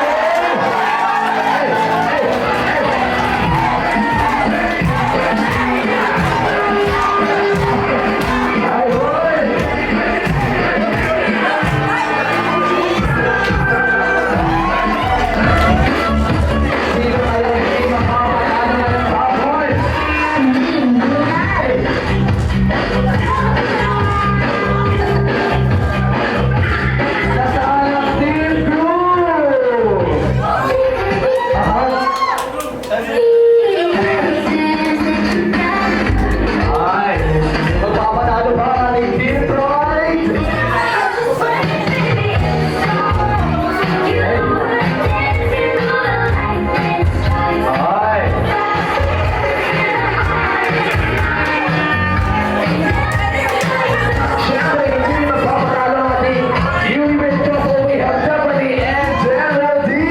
Hi, boy! Sino kaya hindi makapanalo ng hapon? Nasaan ang team group? Ay, magpapanalo ba ang ating team pride? Ay! Siyempre, hindi magpapanalo ang ating newlywed couple. We have Stephanie and Geraldi!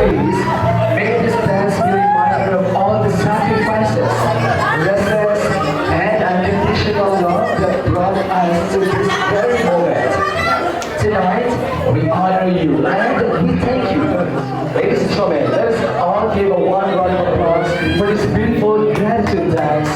Please, make this dance be a reminder of all the sacrifices, lessons, and unconditional love that brought us to this very moment. Tonight, we honor you and we thank you. Ladies and gentlemen, let us all give a warm round of applause for this beautiful gratitude dance.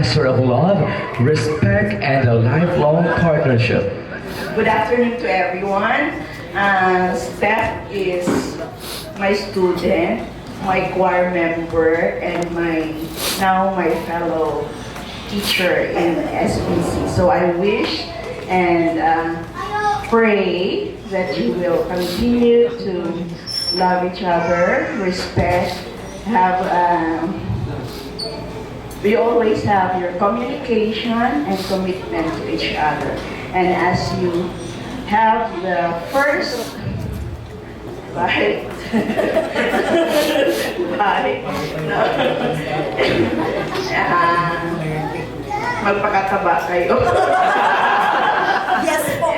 blesser of love, respect, and a lifelong partnership. Good afternoon to everyone. Steph is my student, my choir member, and my fellow teacher in SBC. So I wish and pray that you will continue to love each other, respect, we always have your communication and commitment to each other. And as you have the first bite, no. Magpakataba kayo. Yes po,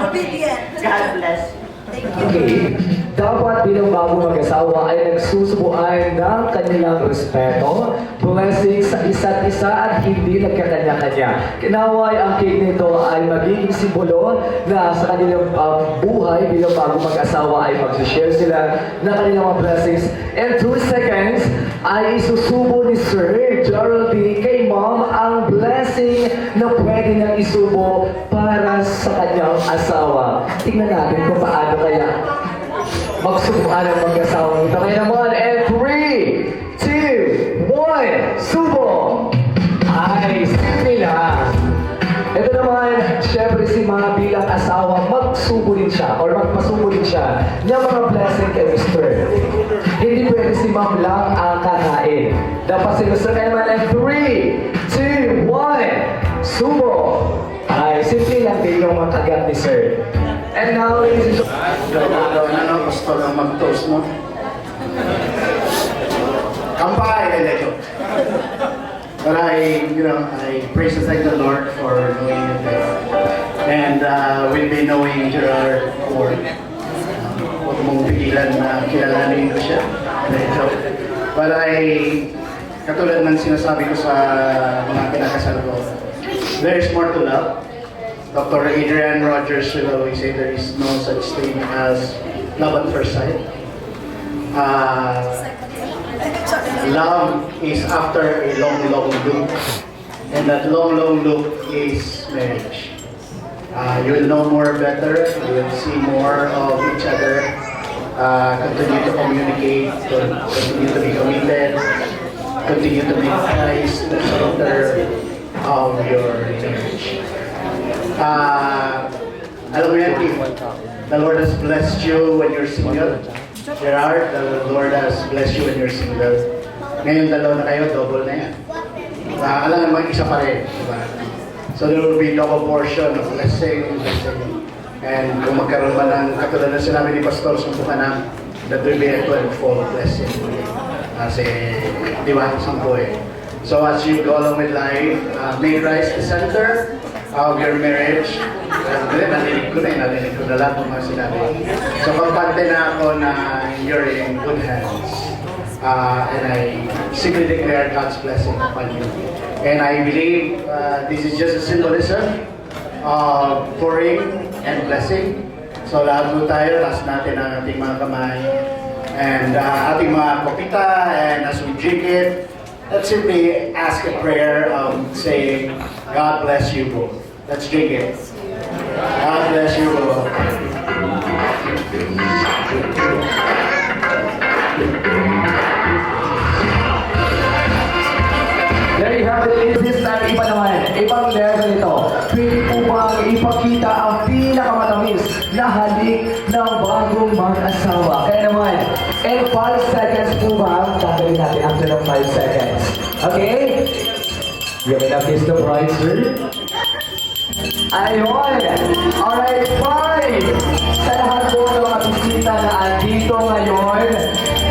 obedient. God bless you. Thank you. Okay, dapat bilang bagong mag-asawa ay nagsusubuan ng kanilang respeto, blessing sa isa't isa at hindi nagkakanya-kanya. Kinaway ang cake nito ay magiging simbolo na sa kanilang buhay bilang bagong mag-asawa ay mag-share sila ng kanilang mga blessings. And 2 seconds ay isusubo ni Sir Geraldine kay Mom ang blessing na pwede niyang isubo para sa kanyang asawa. Tingnan natin kung paano kaya magsubuan ang mag-asawa nito. Kaya naman, and 3, 2, 1, subo! Ay, simple lang. Ito naman, syempre si mga bilang asawa, magsubo rin siya or magpasubo rin siya ng mga blessing kay Mr. Hindi pwede si Ma'am lang ang kakain. Dapat si Mr. Kaya naman, and 3, 2, 1, subo! Ay, simple lang din yung makagat ni Sir. And now, ladies and gentlemen, gusto lang mag-toast, no? Kampay, ito. But I praise and thank the Lord for knowing him better. And we'll be knowing Gerard for huwag mong pigilan na kilalanin ko siya. But katulad ng sinasabi ko sa mga kinakasal ko, there is more to love. Dr. Adrian Rogers will always say there is no such thing as love at first sight. Love is after a long look, and that long look is marriage. You will know more better, you will see more of each other, continue to communicate, continue to be committed, continue to make Christ the center of your marriage. Alam mo yan, the Lord has blessed you when you're single. Gerard, the Lord has blessed you when you're single. Ngayon, dalawa na kayo, double na yan. Alam naman, isa pa rin. Diba? So there will be double portion of blessing. And kung magkaroon ba ng, katulad na sinabi ni Pastor, sumpukan na, that will be a 12-fold blessing. Kasi, di ba, sampo eh. So as you go along with life, make Christ the center of your marriage. Narinig ko na lahat ng mga sinabi. So kampante na ako na you're in good hands. And I simply declare God's blessing upon you. And I believe this is just a symbolism of pouring and blessing. So lahat mo tayo, taas natin ang ating mga kamay and ating mga kopita, and as we drink it, let's simply ask a prayer of saying, God bless you both. Let's drink it. God bless you both. there you have it. This time, iba naman. Ibang level ito. Pwede po bang ipakita ang pinakamatamis na halik ng bagong mag-asawa? Kaya naman, in 5 seconds po ba, gagawin natin after ng 5 seconds. Okay? You're gonna kiss the bride, sir? Ayun! Alright, 5! Sa lahat po ng mga bisita na andito ngayon,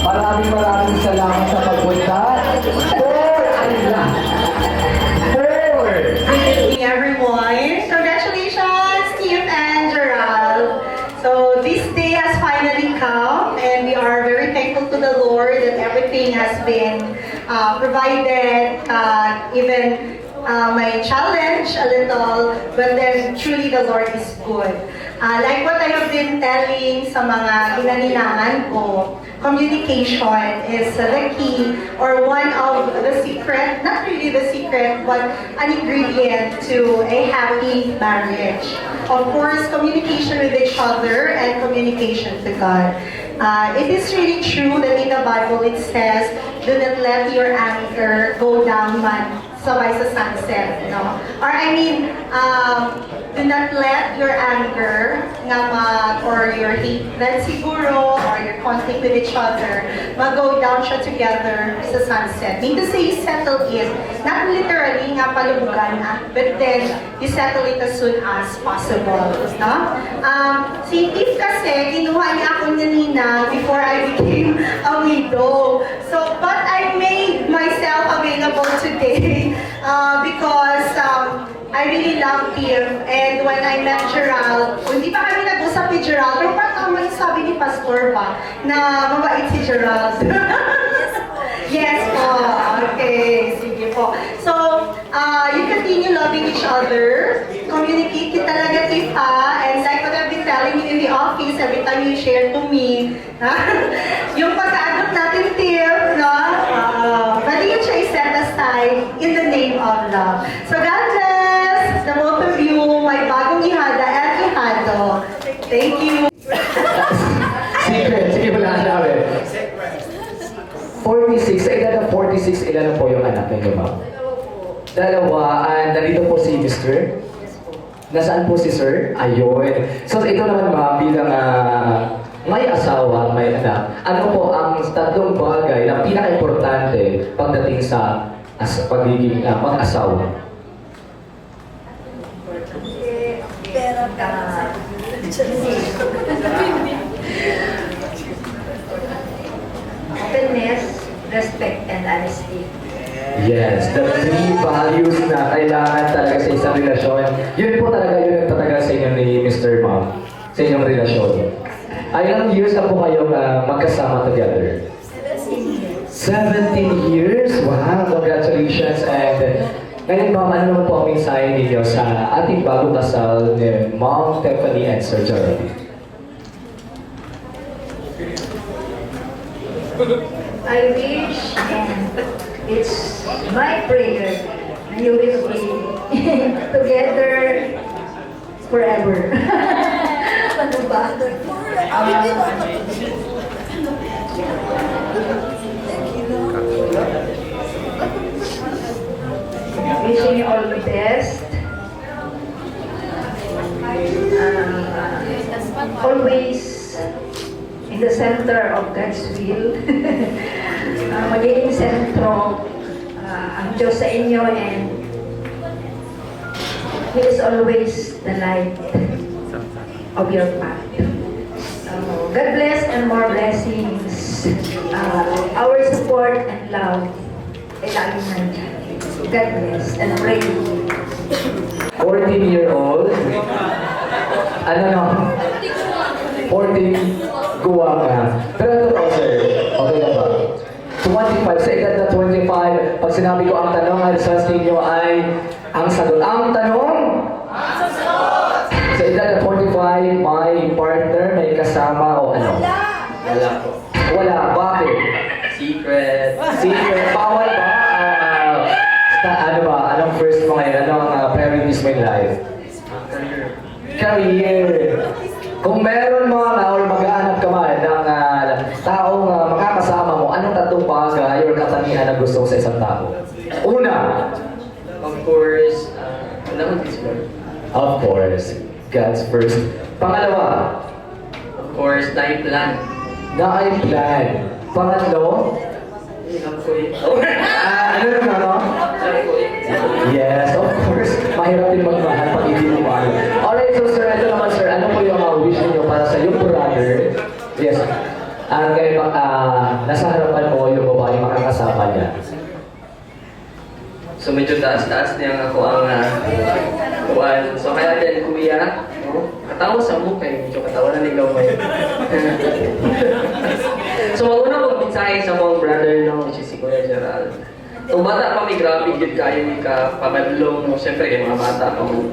maraming salamat sa pagpunta. 4! Ayun lang. 4! Good evening, everyone. Congratulations, Steve and Gerald. So this day has finally come, and we are very thankful to the Lord that everything has been provided, even my challenge a little, but then truly the Lord is good. Like what I have been telling sa mga ginanilangan ko, communication is the key or one of the secret, not really the secret, but an ingredient to a happy marriage. Of course, communication with each other and communication to God. It is really true that in the Bible it says, do not let your anger go down man sabay sa sunset, no? Or I mean, do not let your anger or your hatred siguro or your conflict with each other mag-go down siya together sa sunset. Mean to say, settle it. Not literally nga palubugan, but then you settle it as soon as possible, no? Si Tiff kasi, kinuha niya ako Nina before I became a widow. So, but I made myself available today because I really love him. And when I met Gerald, hindi pa kami nag-usap ni Gerald, pero parang tama yung sabi ni Pastor ba, na mabait si Gerald. Yes po. Okay, sige po. So, you continue loving each other, communicate kita talaga kita, and like what I've been telling you in the office, every time you share to me, yung pagkaabot natin tip, no? Pwede yun siya i-set aside in the name of love. So God bless the both of you, my bagong ihada at ihado. Thank you. Secret, sige wala ang namin. 46, sa edad ng 46, ilan na po yung anak ninyo, ma'am? Dalawa, and narito po si Mr. Nasaan po si Sir? Ayun. So ito naman ma'am, bilang may asawa, may anak, ano po ang tatlong bagay na pinaka-importante pagdating sa pagiging mag-asawa? Pera ka. Openness, respect, and honesty. Yes, the three values na kailangan talaga sa isang relasyon. Yun po talaga yun ang talaga sa inyo ni Mr. Ma'am, sa inyong relasyon. Ilang years na po kayong magkasama together? 17 years? Wow, congratulations! And ngayon ma'am, ano naman po ang mensahe ninyo sa ating bagong kasal ni Ma'am Stephanie and Sir Gerald? I wish and it's my prayer na you will be together forever. Ano ba? Wishing you all the best. Always in the center of God's will. Magiging sentro ang Diyos sa inyo, and He is always the light of your path. God bless and more blessings. Our support and love ay laging nandiyan. God bless and pray. 14-year-old? Ano no? 14, guwa ka. Pero ito po, sir. Okay na ba? 25, sa edad na 25, pag sinabi ko ang tanong, ang response ninyo ay ang sagot. Ang tanong? Sa edad na 45, may partner, may kasama o ano? Wala po. Wala. Bakit? Secret. Secret. Bawal ba? Ano ba? Anong first mo ngayon? Anong priorities mo in life? Career. Kung meron mo na or maghahanap ka man ng taong makakasama mo, anong tatlong bagay or katangian na gusto mo sa isang tao? Una! Of course, naman this one. Of course, God's first. Pangalawa, Of course, time plan. na ay plan. Pangatlo, ano naman, no? Yes, of course. Mahirap din magmahal pag hindi mo mahal. Alright, so sir, ito naman sir, ano po yung wish niyo para sa yung brother? Yes. Ngayon, nasa harapan mo yung babae makakasama niya. So medyo taas-taas niya ako ang kuwan. So kaya din kuya, katawa sa mukha eh. Medyo katawa na nilaw pa yun. So mauna kong mensahe sa mga brother no, which is si Kuya Gerald. Kung bata pa may grabe yun kayo ka pamadlong, siyempre yung mga bata pa mo.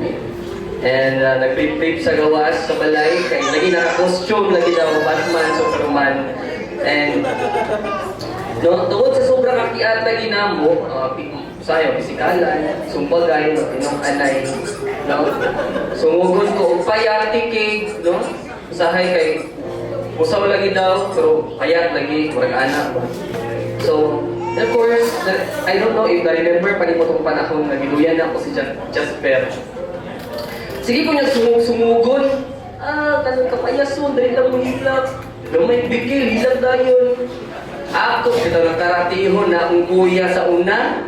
And nag-flip sa gawas sa balay. Kaya lagi naka-costume, lagi na Batman, Superman. And no, tungkol sa sobrang kakiat lagi na mo, sayo, pisikalan, sumpagay, matinong anay. No? Sumugod ko, payati kay, no? Usahay kay, usaw lagi daw, pero payat lagi, warag anak. So, of course, I don't know if na-remember pa ni mo itong panahon na giluyan ako si Jasper. Sige ko niya sumugod. Kanang kapayason, dahil lang mo hilap. Gamay bigil, hilap dayon. Ako, kita nagkaratihon na akong kuya sa una.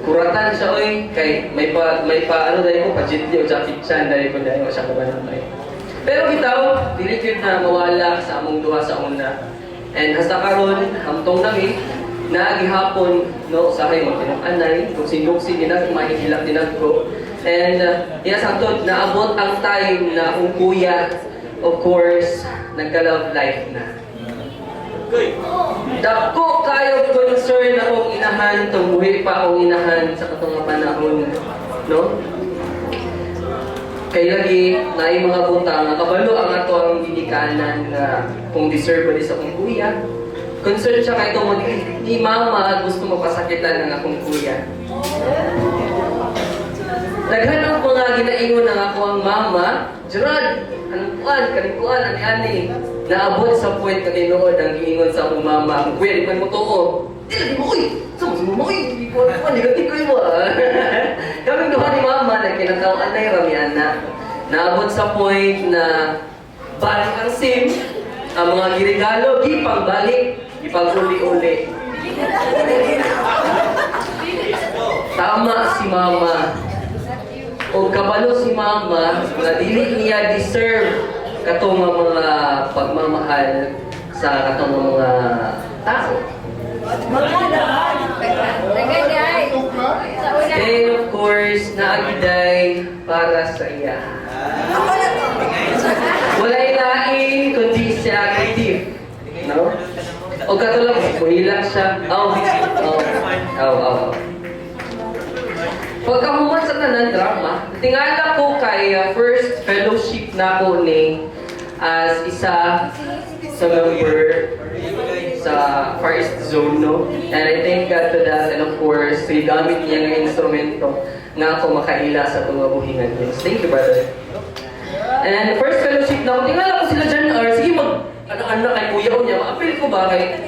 Kuratan siya, oy. Kay, may pa ano dahil ko, pa-jitli o Jackie Chan dahil ko dahil ko siya kabanamay. Pero bitaw, dilikid na mawala sa among duha sa una. And hasta karon hamtong nami, naagihapon, no, usahay mo, tinong-anay, kung sinuksin ginag, mahihilap dinag ko. And yes, hangtod, naabot ang time na akong kuya, of course, nagka-love life na. Dako kayo concern akong inahan, tumuhi pa akong inahan sa katong panahon, no? Kay lagi, na yung mga butang, nakabalo ang ato ang ginikanan na kung deserve ba sa akong kuya. Concern siya kay mo, di mama gusto mapasakitan ng akong kuya. Naghanap mga ginaingon ng ako ang mama, Gerald, anong kuan, ani-ani. Naabot sa point na tinuod ang giingon sa akong mama, ang kuya, di pa mo to. Di mo, uy! Sama mo, uy! Di ko, negative ko mo. Kaming duha ni mama, nagkinakawan na yung ramiana. Naabot sa point na balik ang sim, ang mga girigalo, gipang balik, gipang uli-uli. Tama si mama. O kabalo si mama na dili niya deserve katong mga pagmamahal sa katong mga tao. And of course, naagiday para sa iya. Walay laing kundi siya active. No? O katulad, kuhila siya. Pagkahuman sa tanan drama, tingala ko kay first fellowship na ko ni as isa sa member sa Far East Zone, no? And I thank God to that, and of course, gamit niya ng instrumento na ako makaila sa itong buhingan niya. Thank you, brother. And first fellowship na ko, tingala ko sila dyan, or sige ano kay kuya ko niya, ma-appeal ko ba kay,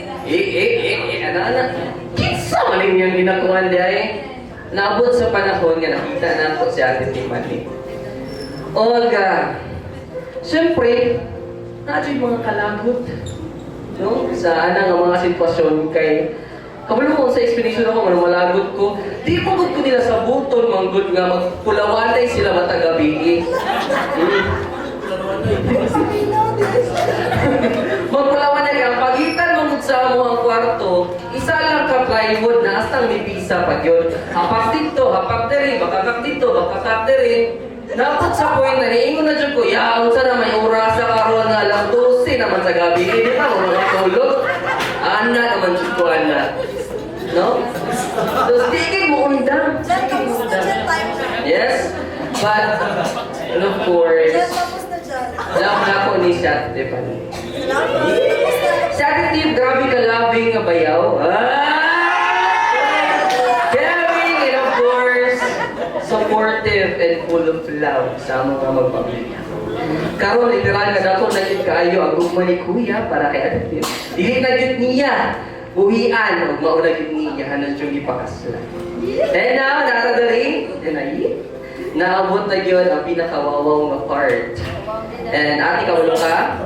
ano, kinsa maling niyang ginakuhan dahil. Naabot sa panahon nga nakita na ako si Ate Timothy. Olga, siyempre, naadyo'y mga kalagot, no? Sa anang mga sitwasyon kay kabalo ko sa explanation ako, malagot ko, di pagod ko nila sa butol, manggod nga magpulawanay sila matagabi. Magpulawanay ka, pagitan manggod sa mo ang kwarto, isa lang ka plywood na astang may pisa pag yun. Hapak dito, hapak diri, bakakak dito, bakakak diri. Napot sa point na niingon na dyan ko, yaon sa na may oras sa karoon nga lang 12 naman sa gabi. Hindi pa, wala matulog. Ana naman dyan ko, ana. No? So, stigin mo undang. Stigin mo undang. Yes? But, and of course, alam na ako ni Shad Tiffany. Shad Tiff, grabe ka labing nga bayaw. Caring and of course, supportive and full of love sa mga magpamilya. Karon literal nga dako na gid kaayo ang gugma ni kuya para kay Ate Tiff. Dili na gid niya buhian ug mao na gid niya hanon yung ipakaslan. And now, nakadali, naabot na yun ang pinakawawaw na part. And ate, kabulo ka?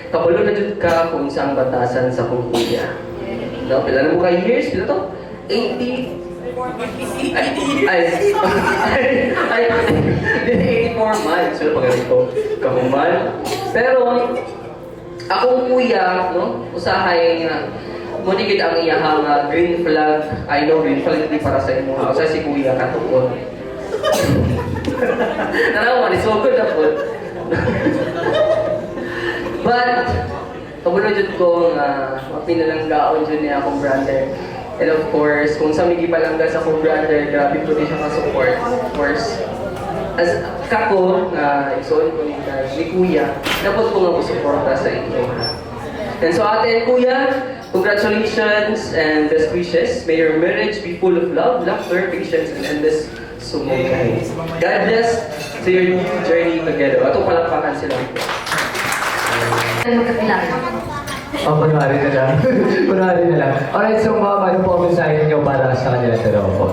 Kabulo na dyan ka kung saan batasan sa kong kuya. No? Pila na mo ka years? Pila to? 80? Ay, 84 months. So, pag ko kahuman. Pero, akong kuya, no? Usahay na munigid ang iyahang green flag. I know green flag hindi para sa imo. Usahay si kuya katukon. Nanawa, ni so good na po. But, kabulo dyan kong mapinalanggaon dyan niya akong brother. And of course, kung sa migi palangga sa akong brother, grabe po din siya ka-support. Of course, as kako na igsoon ko ni Kuya, dapat ko nga suporta sa inyo. And so ate and Kuya, congratulations and best wishes. May your marriage be full of love, laughter, patience, and endless sumugay. God bless to your new journey together. Atong palakpakan sila. Oh, kunwari na lang. Kunwari na lang. Alright, so ma'am, ano po ang mensahe ninyo para sa kanila dalawa po?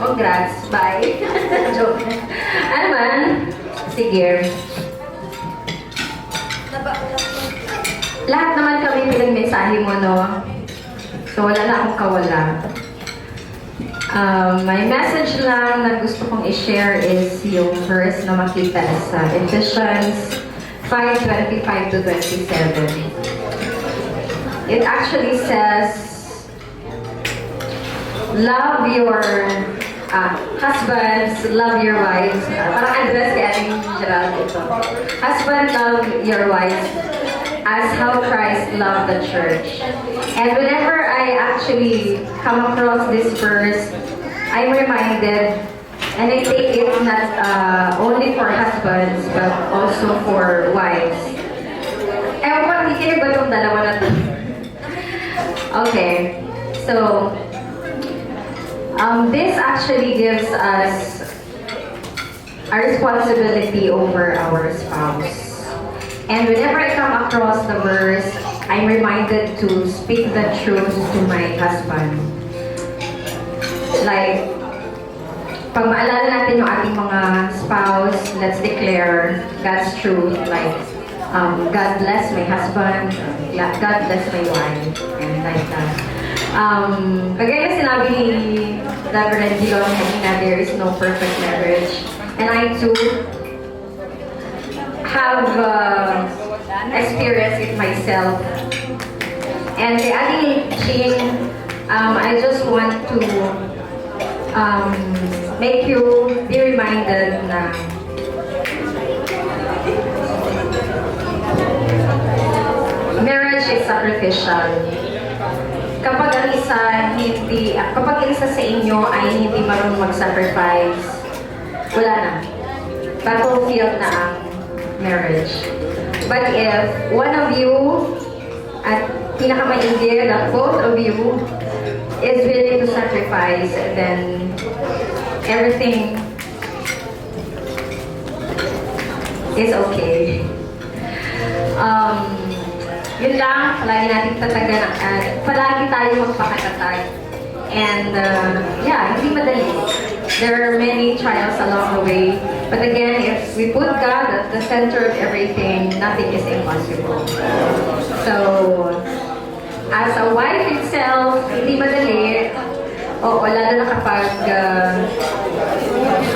Congrats. Bye. Joke. Ano man? Sige. Lahat naman kami pinagmensahe mo, no? So, wala na akong kawala. My message lang na gusto kong i-share is yung verse na makita sa Ephesians 5:25 to 27. It actually says, love your husbands, love your wives. Parang address kay Aling Gerald ito. Husband, love your wives as how Christ loved the church. And whenever I actually come across this verse, I'm reminded, and I take it not only for husbands, but also for wives. Ewan ko, nakikinig ba itong dalawa na to? Okay, so this actually gives us a responsibility over our spouse. And whenever I come across the verse, I'm reminded to speak the truth to my husband. Like, pag maalala natin yung ating mga spouse, let's declare God's truth. Like, God bless my husband, God bless my wife, and like that. Kagaya na sinabi ni Reverend Gilon kanina, there is no perfect marriage. And I too have experienced it myself. And kay Aling Ching, I just want to make you be reminded na marriage is sacrificial. Kapag ang isa sa inyo ay hindi marunong mag-sacrifice, wala na. Battlefield na ang marriage. But if one of you, at pinakamainggit, that both of you is willing to sacrifice, then everything is okay. Yun lang, palagi natin tatagan at palagi tayo magpakatatag. And yeah, hindi madali. There are many trials along the way. But again, if we put God at the center of everything, nothing is impossible. So, as a wife itself, hindi madali. O lalo na kapag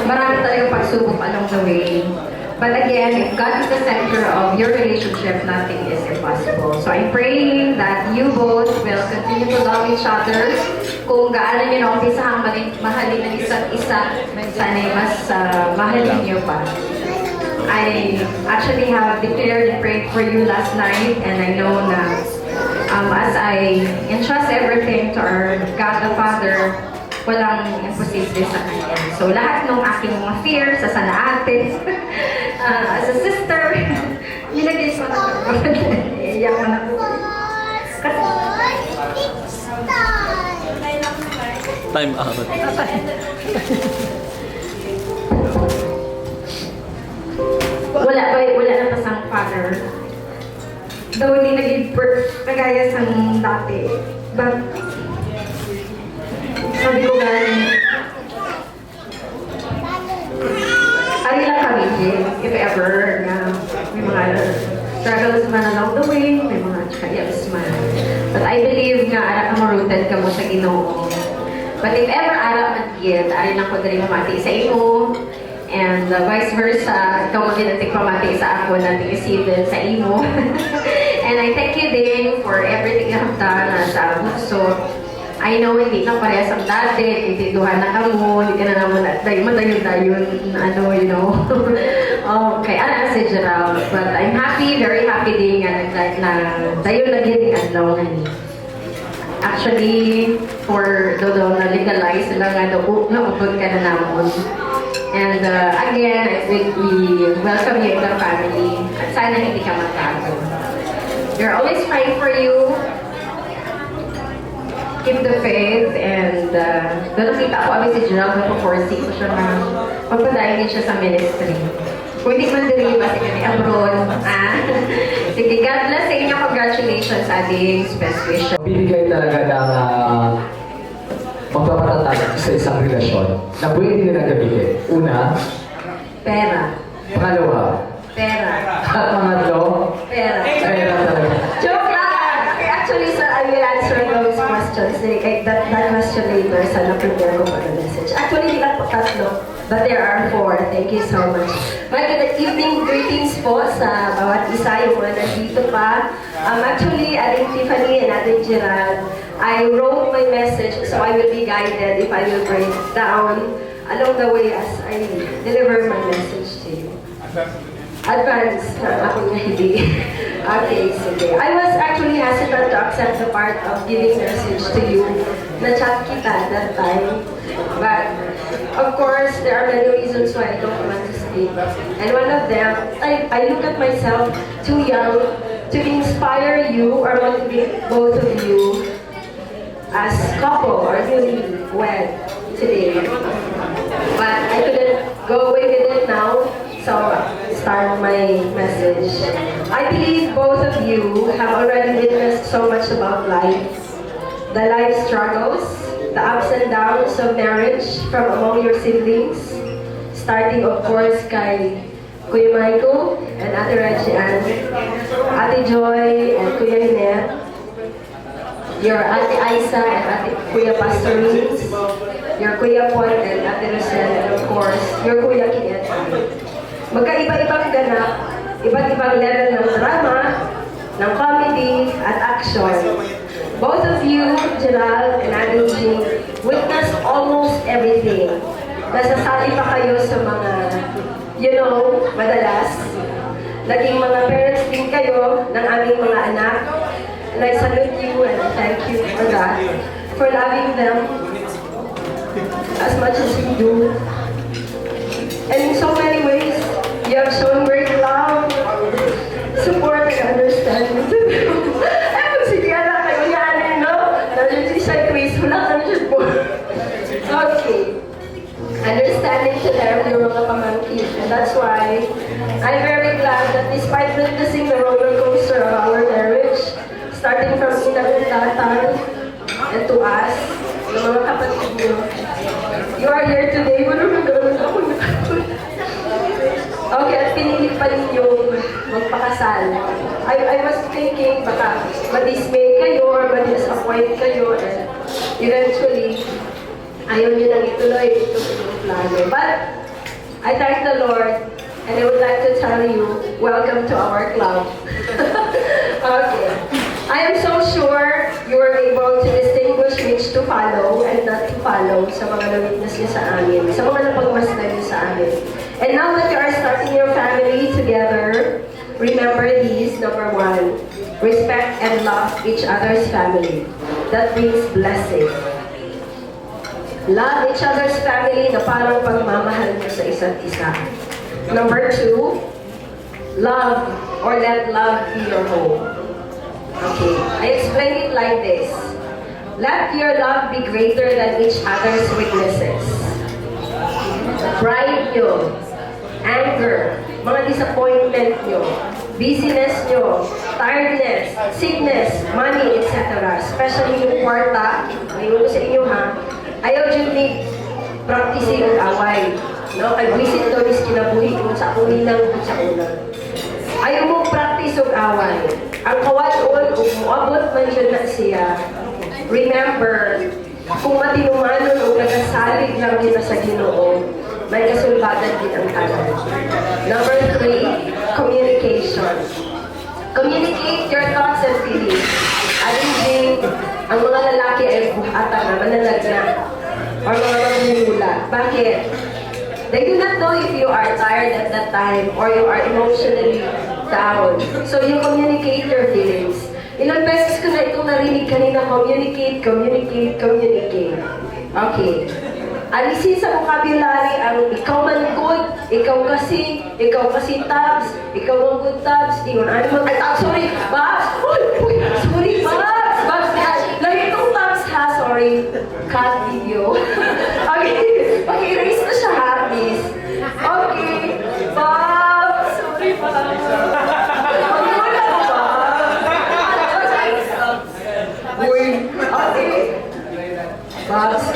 marami talagang pagsubok along the way. But again, if God is the center of your relationship, nothing is impossible. So I'm praying that you both will continue to love each other. Kung gaano nyo na-umpisahang mahalin ng isa't isa, sana'y mas mahalin nyo pa. I actually have declared and prayed for you last night, and I know na as I entrust everything to our God the Father, walang imposible sa Kanya. So lahat ng aking mga fears, sa ate, as a sister, nilagay ko na iiyak ko na. Time out. Wala na pasang father. Though hindi naging kagaya sa dati. But, sabi ko galing, ari lang kami, if ever, na may mga struggles man along the way, may mga trials man. But I believe na ara ka marooted ka mo sa Ginoo. But if ever ara man yun, ari lang ko dali mamati sa imo, and vice versa, ikaw mo din natin pamati sa ako na tingisipin sa imo. And I thank you din for everything you have done sa Bukso. I know hindi na parehas ang dati, hindi duha na ka mo, hindi ka na naman madayon-dayon, you know. Okay, ana si Gerald. But I'm happy, very happy din na dayon na din adlaw nga ni. Actually, for though na legalize lang nga daw, naupod ka na namon. And again, we welcome you in the family. At sana hindi ka magbago. We're always praying for you. Keep the faith. And doon nakita ko, abis si Gerald, napo-foresee ko siya na magpadayin din siya sa ministry. Kung hindi man diri ba, sige, abroad. Sige, God bless sa inyo. Congratulations, ating best wish. Bibigay talaga ng magpapatatag sa isang relasyon na pwede nila gamitin. Una, Pera. pangalawa, Pera. at pangatlo, Pera. pera talaga. Joke lang! Okay, actually, sir, I will answer those questions. That question later sa na-prepare ko pa the message. Actually, hindi lang po tatlo, but there are 4. Thank you so much. Good evening greetings po sa bawat isa, yung mga nandito pa. Actually, Aling Tiffany and Aling Gerald, I wrote my message so I will be guided if I will break down along the way as I deliver my message to you. Advance na ako nga hindi. Okay, sige. I was actually hesitant to accept the part of giving message to you. Na-chat kita that time. But, of course, there are many reasons why I don't want to speak. And one of them, I look at myself too young to inspire you or motivate both of you as couple or newly wed today. But I couldn't go away with it now, so start my message. I believe both of you have already witnessed so much about life, the life struggles, the ups and downs of marriage from among your siblings, starting of course kay Kuya Michael and Ate Reggie Ann, Ate Joy and Kuya Hinet, your Ate Aisa and Ate Kuya Pastor Rins, your Kuya Pon and Ate Rosel, and of course, your Kuya Kiet. Magkaiba-ibang ganap, iba't-ibang level ng drama, ng comedy, at action. Both of you, Gerald and Ate Jean, witnessed almost everything. Nasasali pa kayo sa mga, madalas. Naging mga parents din kayo ng aming mga anak. And I salute you and I thank you for that, for loving them as much as you do. And in so many ways, you have shown great love, support, and understanding to them. Ay, sige, anak kayo yan, no? Nandiyan siya, Chris, wala ka na siya po. Okay. Understanding to them, your mga pamangkin. And that's why I'm very glad that despite witnessing the roller coaster of our marriage, starting from inagulatan and to us, yung mga kapatid niyo, you are here today. Okay, at pinili pa ninyong magpakasal. I was thinking, baka madismay kayo or madisappoint kayo and eventually, ayaw nyo nang ituloy ito yung plano. But, I thank the Lord and I would like to tell you, welcome to our club. Okay. I am so sure you were able to distinguish which to follow and not to follow sa mga na-witness niyo sa amin, sa mga napagmasdan niyo sa amin. And now that you are starting your family together, remember these. Number 1, respect and love each other's family. That brings blessing. Love each other's family na parang pagmamahal niyo sa isa't isa. Number 2, love or let love be your home. Okay, I explain it like this. Let your love be greater than each other's weaknesses. Pride nyo, anger, mga disappointment nyo, busyness nyo, tiredness, sickness, money, etc. Especially yung kwarta, ngayon sa inyo ha, ayaw dyan ni practicing ang away. No? Kay visit to is kinabuhi kung sa kuninang at sa unang. Ayaw mo practice ang away. Ang kawan-on, kung muabot man dyan na siya, remember, kung matinumanon o nagasalig lang din sa Ginoo, may kasulbadan din ang tanan. Number 3, communication. Communicate your thoughts and feelings. Aling ang mga lalaki ay buhatan na manalagna or mga magmumula. Bakit? They do not know if you are tired at that time or you are emotionally down. So you communicate your feelings. Ilang beses ko na itong narinig kanina, communicate, communicate, communicate. Okay. alisin sa vocabulary ang ikaw man good, ikaw kasi tabs, ikaw ang good tabs, di mo na ay tabs, sorry, Babs, uy, sorry, Babs, lahi itong tabs ha, sorry, cut video. Okay, pag-erase na siya ha, please. Okay, Babs, sorry, Babs. Wala ko ba? Uy, okay. Babs,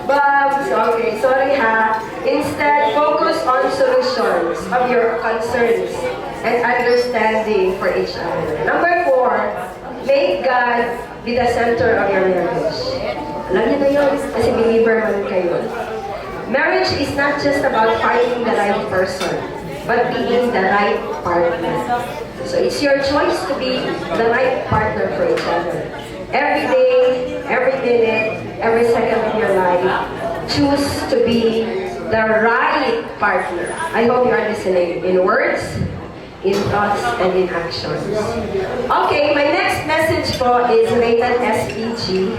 Babs, okay, sorry ha. Instead, focus on solutions of your concerns and understanding for each other. Number 4, make God be the center of your marriage. Alam niyo na yun, kasi believer man kayo. Marriage is not just about finding the right person, but being the right partner. So it's your choice to be the right partner for each other. Every day, every minute, every second of your life, choose to be the right partner. I hope you are listening in words, in thoughts, and in actions. Okay, my next message po is rated SPG.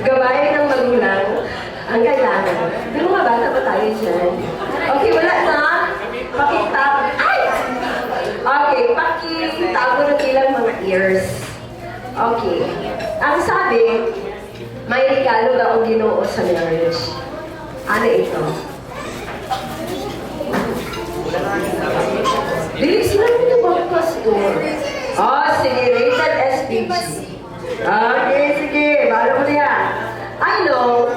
Gabayan ng magulang ang kailangan. Pero mga bata pa tayo dyan. Okay, wala na. Pakitap. Ay! Okay, pakitago ng ilang mga ears. Okay. Ang sabi, may regalo daw ang Ginoo sa marriage. Ano ito? Dili sila mo ba, Pastor? Oh, sige, rated SPG. Okay, sige, bala mo niya. I know.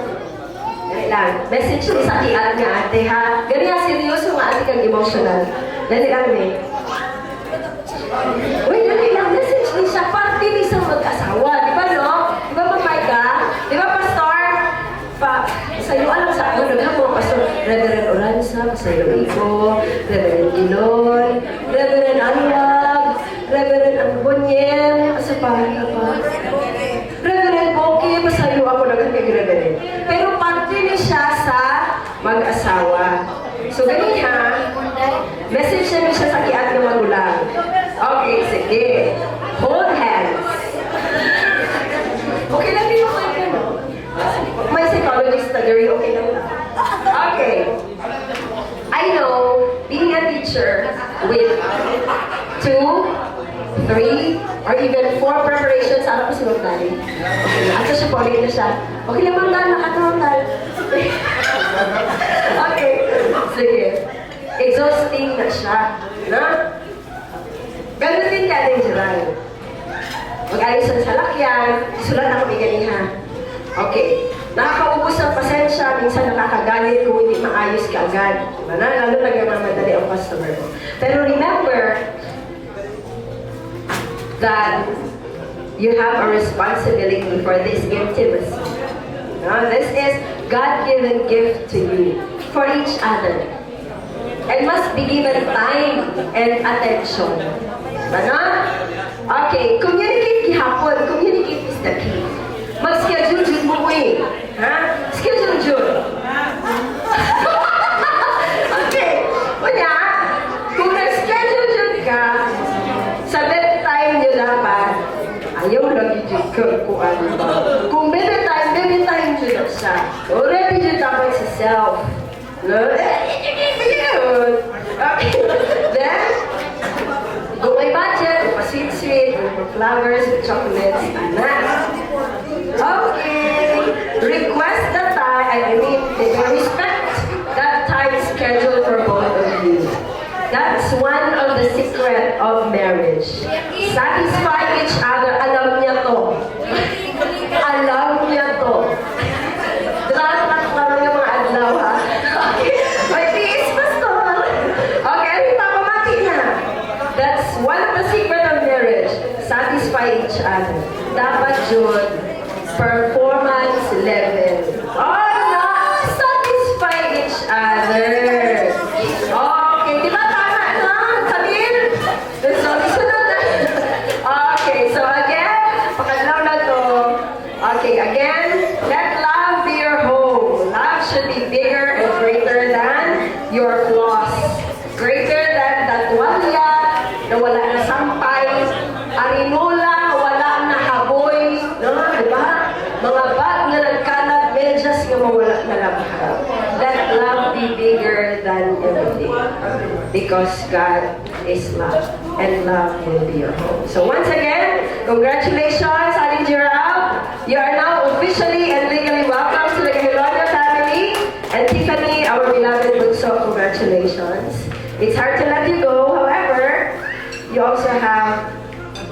Dali lang, message ni sa kian nga ate ha. Gani nga seryoso nga ate kang emotional. Dali lang ni. Uy, dali lang, message ni siya. Parte ni isang mag-asawa. Di ba no? Di ba Mike? Di ba Pastor? Sa'yo alam sa ako, naghamo, Pastor, Reverend Oranza, Pastor Rico, Reverend Gilon, Reverend Aliag, Reverend Ambonyel, sa pa? Reverend Boki, pasayo ako nagkakig Reverend. Pero parte niya siya sa mag-asawa. So, ganun ha, message niya siya sa kiat ng magulang. Okay, sige. Hold hands. Okay lang din ako ito, no? May psychologist na very okay lang. Okay. I know, being a teacher with 2, 3, or even 4 preparations, ano po si Magdali? Okay, ato siya po, na siya. Okay lang, Magdali, nakatawag. Okay, sige. Exhausting na siya. Na? Ganun din ka din, Gerald. Mag-ayos ang salakyan, sulat ako biganiha. Okay. Nakakaubos ang pasensya, minsan nakakagalit kung hindi maayos ka agad. Diba na? Lalo nagmamadali ang customer mo. Pero remember that you have a responsibility for this intimacy. Now, this is God-given gift to you for each other. And must be given time and attention. Diba na? Okay, communicate gihapon. Communicate is the key. Mag-schedule jud mo eh. Ha? Schedule jud. Okay. Kunya, kung nag-schedule jud ka, sa bedtime nyo dapat, ayaw lagi jud ka kung ano ba. Kung bedtime jud siya. Already jud dapat sa self. No? Okay. Then, kung may budget, pa-sweet, flowers, chocolates, na. Okay. Request the time, respect that time schedule for both of you. That's one of the secret of marriage. Satisfy each other. Alam niya to. Alam niya to. Lang yung mga adlaw ha. Okay. May tiis, Pastor. Okay, ano yung papamati na? That's one of the secret of marriage. Satisfy each other. Dapat yun, performance level. Oh, no! Satisfy each other. Okay, di ba tama, no? Sabihin? So, isunod na. Okay, so again, pakadlaw na to. Okay, again, let love be your home. Love should be bigger and greater than your flaws. Greater than that walya na wala na sampay, arinola, wala na haboy, no? Diba? Mga because God is love, and love will be your home. So once again, congratulations, Aling Gerald. You are now officially and legally welcome to the Gahilonia family. And Tiffany, our beloved Bunso, congratulations. It's hard to let you go, however, you also have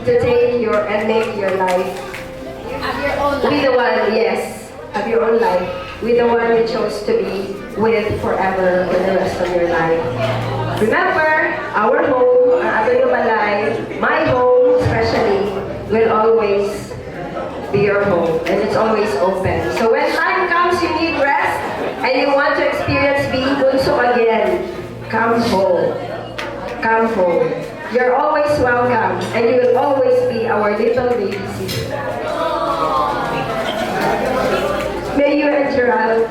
to take your and make your life with the one, yes, have your own life with the one you chose to be with forever for the rest of your life. Remember, our home, ang ating balay, my home especially, will always be your home, and it's always open. So when time comes, you need rest, and you want to experience being bunso again, come home. Come home. You're always welcome, and you will always be our little baby sister. May you and Gerald,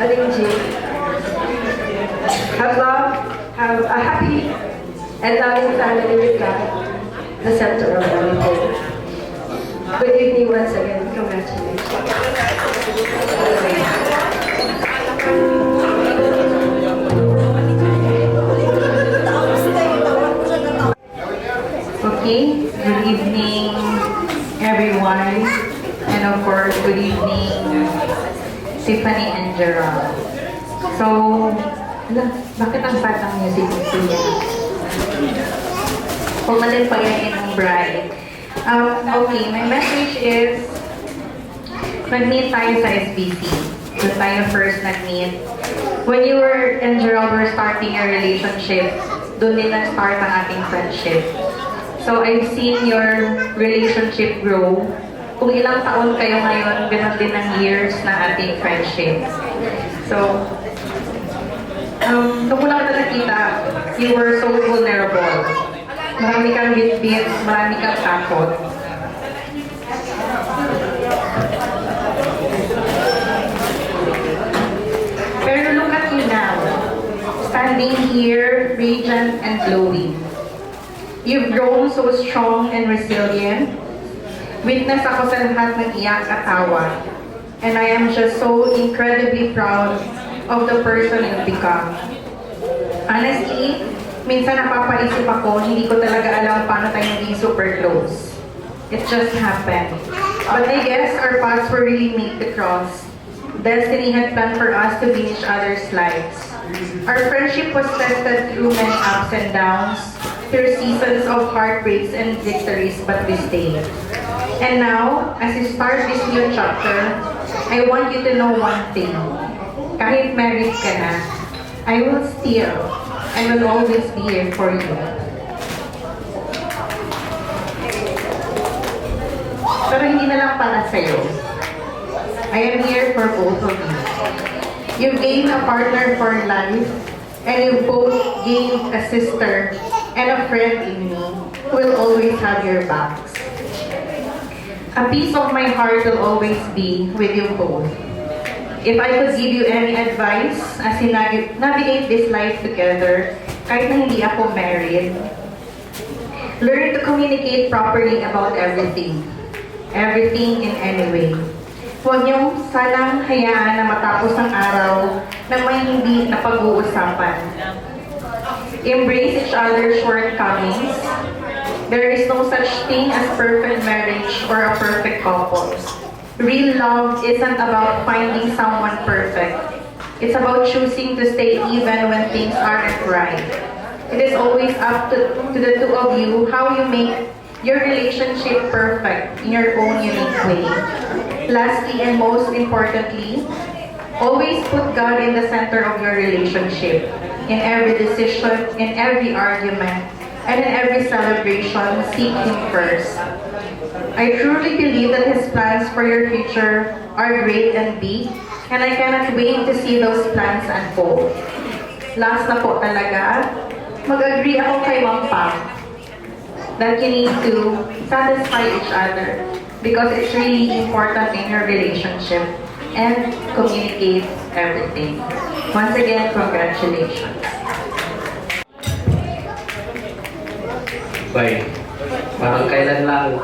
Aling G, have love, have a happy and loving family with God, the center of everything. Good evening once again. Congratulations. Okay, good evening everyone, and of course, good evening Tiffany and Gerald. So, bakit ang batang music ito niya? Pumalit pa yan ng bride. Okay, my message is, nag-meet tayo sa SBC. Doon tayo first nag-meet. When you were and Gerald were starting a relationship, doon din nag-start ang ating friendship. So, I've seen your relationship grow. Kung ilang taon kayo ngayon, ganun din ang years ng ating friendship. So, nung una kita nakita, you were so vulnerable. Marami kang bit-bit, marami kang takot. Pero look at you now, standing here, radiant and glowing. You've grown so strong and resilient. Witness ako sa lahat ng iyak at tawa. And I am just so incredibly proud of the person you've become. Honestly, minsan napapaisip ako, hindi ko talaga alam paano tayo naging super close. It just happened. But I guess our paths were really meant to cross. Destiny had planned for us to be each other's lives. Our friendship was tested through many ups and downs, through seasons of heartbreaks and victories, but we stayed. And now, as you start this new chapter, I want you to know one thing. Kahit married ka na, I will still, I will always be here for you. Pero hindi na lang para sa'yo. I am here for both of you. You gained a partner for life, and you both gained a sister and a friend in me who will always have your backs. A piece of my heart will always be with you both. If I could give you any advice as you navigate this life together, kahit na hindi ako married, learn to communicate properly about everything. Everything in any way. Huwag niyong sanang hayaan na matapos ang araw na may hindi na pag-uusapan. Embrace each other's shortcomings. There is no such thing as perfect marriage or a perfect couple. Real love isn't about finding someone perfect. It's about choosing to stay even when things aren't right. It is always up to the two of you how you make your relationship perfect in your own unique way. Lastly and most importantly, always put God in the center of your relationship. In every decision, in every argument, and in every celebration, seek Him first. I truly believe that His plans for your future are great and big, and I cannot wait to see those plans unfold. Last na po talaga, mag-agree ako kay Ma'am Pam that you need to satisfy each other because it's really important in your relationship and communicate everything. Once again, congratulations. Bay, parang kailan lang.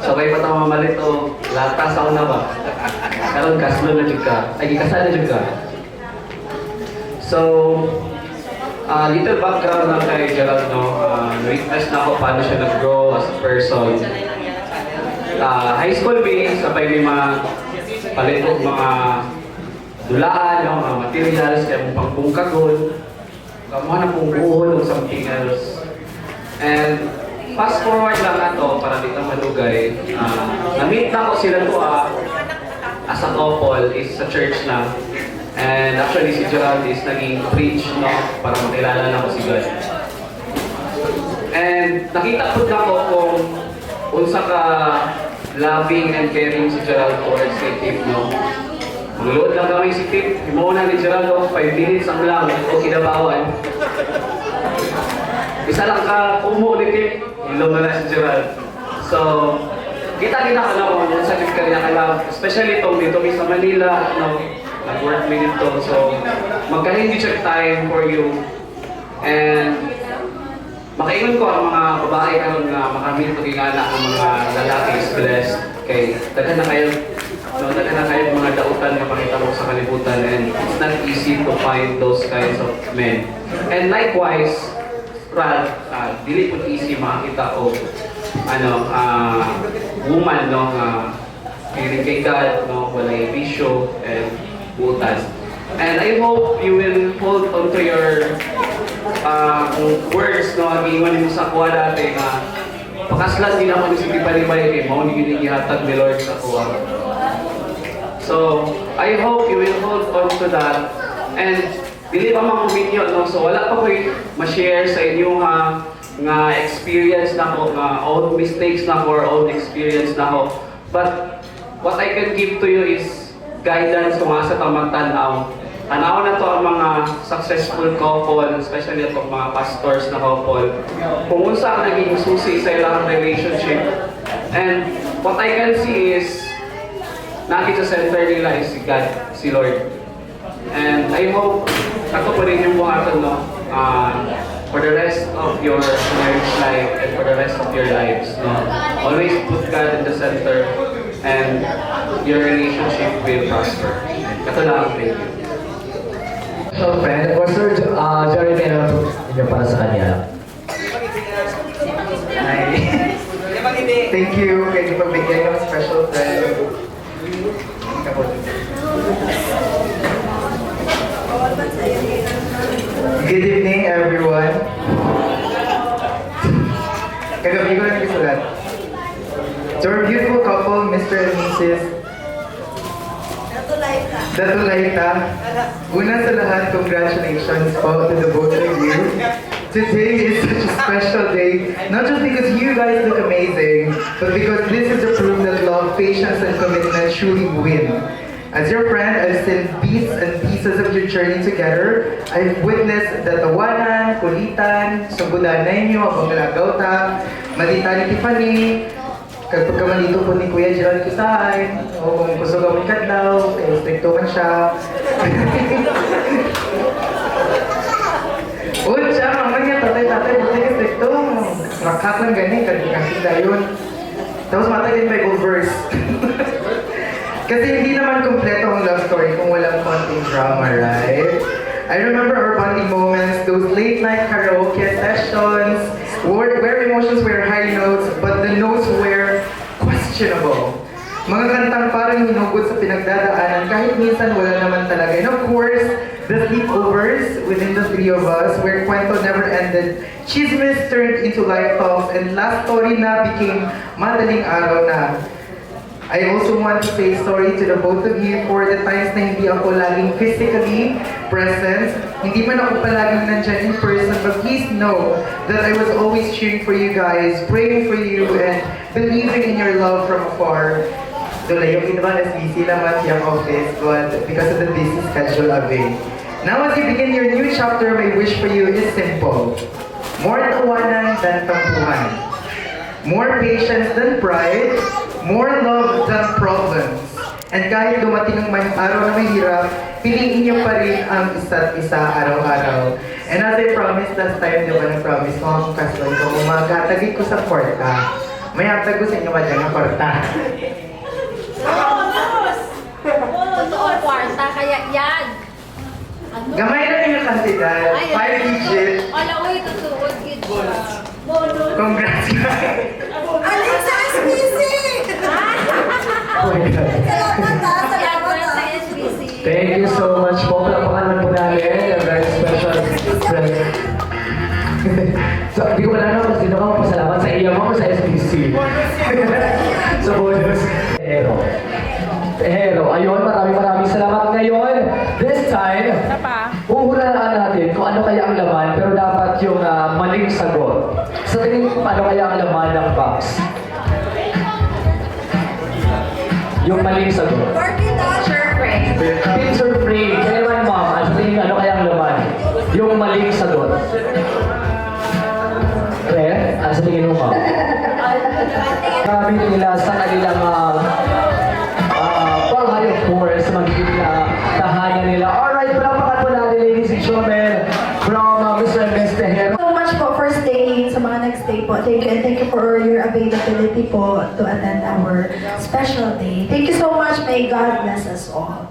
Sabay pa tayo mamalito, latas ako na ba? Karon kasunod na juga. Ay, kasal na juga. So, Little background lang kay Gerald, no? Na-witness na ako paano siya nag-grow as a person. High school me, sabay may mga palitog mga dulaan, no? Mga materials, kaya mong pangbungkagon, kamuha na pong buhol o something else. And fast forward lang na to, para dito malugay, na-meet na ko sila to as a couple, is sa church na. And actually si Gerald is naging preach, no, para makilala na ko si God. And nakita po na ko kung unsa ka loving and caring si Gerald towards kay Tip, no. Magluod lang kami si Tip, himuuna ni Gerald, 5 minutes ang lang, o kinabawan. Isa lang ka umo ni Tip, ilong na si Gerald. So, kita-kita ka na kung unsa ka niya ka-love, especially itong dito sa Manila, no. Nag-work me dito, so magka-hindi check time for you. And makaingon ko ang mga babae karon nga makamit og ingana ang mga lalaki is blessed kay daghan na kayo, no, daghan na kayo mga dautan nga pakita mo sa kalibutan, and it's not easy to find those kinds of men. And likewise, Ralph, dili po easy makita o woman, no, feeling kay God, no, walay bisyo and butas. And I hope you will hold on to your words, no, ang-iwan mo sa kuha dati na pakaslas din ako ni Sige Palibay kay mao ni ginihatag ni Lord sa kuha. So, I hope you will hold on to that. And dili pa makuminyo, no, so wala pa ko'y ma-share sa inyo nga experience na ko, nga own mistakes na ko or own experience na ko. But what I can give to you is guidance kung asa ka magtanaw. Tanaw na to ang mga successful couple, especially itong mga pastors na couple. Kung unsa ang naging susi sa ilang relationship. And what I can see is, nakita sa center nila is si God, si Lord. And I hope, ako pa rin yung buhatan, no? For the rest of your marriage life and for the rest of your lives, no? Always put God in the center and your relationship will prosper. Ito lang, thank you. So, friend, what's your Jeremy niyo para sa kanya? Thank you kay pagbigay ng special friend. Good evening, everyone. Kagabi ko lang isulat. To our beautiful couple, Mr. and Mrs. Datulaita. Una sa lahat, congratulations po to the both of you. Today is such a special day, not just because you guys look amazing, but because this is a proof that love, patience, and commitment truly win. As your friend, I've seen bits and pieces of your journey together. I've witnessed the tawanan, kulitan, subudan ninyo, abang lagawta, malita ni Tiffany, kapag kamalito po ni Kuya Gerald Kusain, o kung gusto ka mo ikadlaw, kaya stricto man siya. Siya, mamaya, tatay, buti ka stricto. Rakhat lang ganyan, kasi dayon. Tapos matay din Bible verse. Kasi hindi naman kompleto ang love story kung walang konting drama, right? I remember our bonding moments, those late night karaoke sessions, where emotions were high notes, but the notes were questionable. Mga kantang parang hinugod sa pinagdadaanan, kahit minsan wala naman talaga. And of course, the sleepovers within the three of us, where kwento never ended, chismis turned into life talks, and last story na became madaling araw na. I also want to say sorry to the both of you for the times na hindi ako laging physically present. Hindi man ako palaging nandyan in person, but please know that I was always cheering for you guys, praying for you, and believing in your love from afar. Dula, yung iba is busy naman yung office, but because of the busy schedule of it. Now as you begin your new chapter, my wish for you is simple. More tawanan than tampuhan. More patience than pride. More love than problems. And kahit dumating ang may araw na mahirap, piliin niyo pa rin ang isa't isa araw-araw. And as I promised last time, di ba na-promise mo akong kasal ko, maghatagin ko sa kwarta. May hatag ko sa inyo ba dyan ang kwarta? Totoo kwarta, kaya yan. Gamay na yung kantidad. 5 digit. Ala, uy, tutuwag yun siya. Bonus. Congrats, guys. Alexa SBC! Oh my God. Salamat sa SBC. Thank you so much po. Palapakan naman po namin. A very special friend. So, hindi ko wala naman kung sino ka magpasalamat sa iya mo o sa SBC. Sa bonus. Pero, ayun, maraming salamat ngayon. This time, uhulaan natin kung ano kaya ang laman, pero dapat yung maling sagot. Sa tingin ko, ano kaya ang laman ng box? Yung maling sagot. Picture frame. Kaya naman, ma'am, sa tingin ano kaya ang laman? Yung maling sagot. Red, sa tingin mo, ma'am? Gamit nila sa kanilang bahay, of course, magiging tahanan nila. Alright, palapakan po natin, ladies and gentlemen, from Mr. and Ms. Tejero. So much po for staying sa mga next day po. Thank you and thank you for your availability po to attend our special day. Thank you so much. May God bless us all.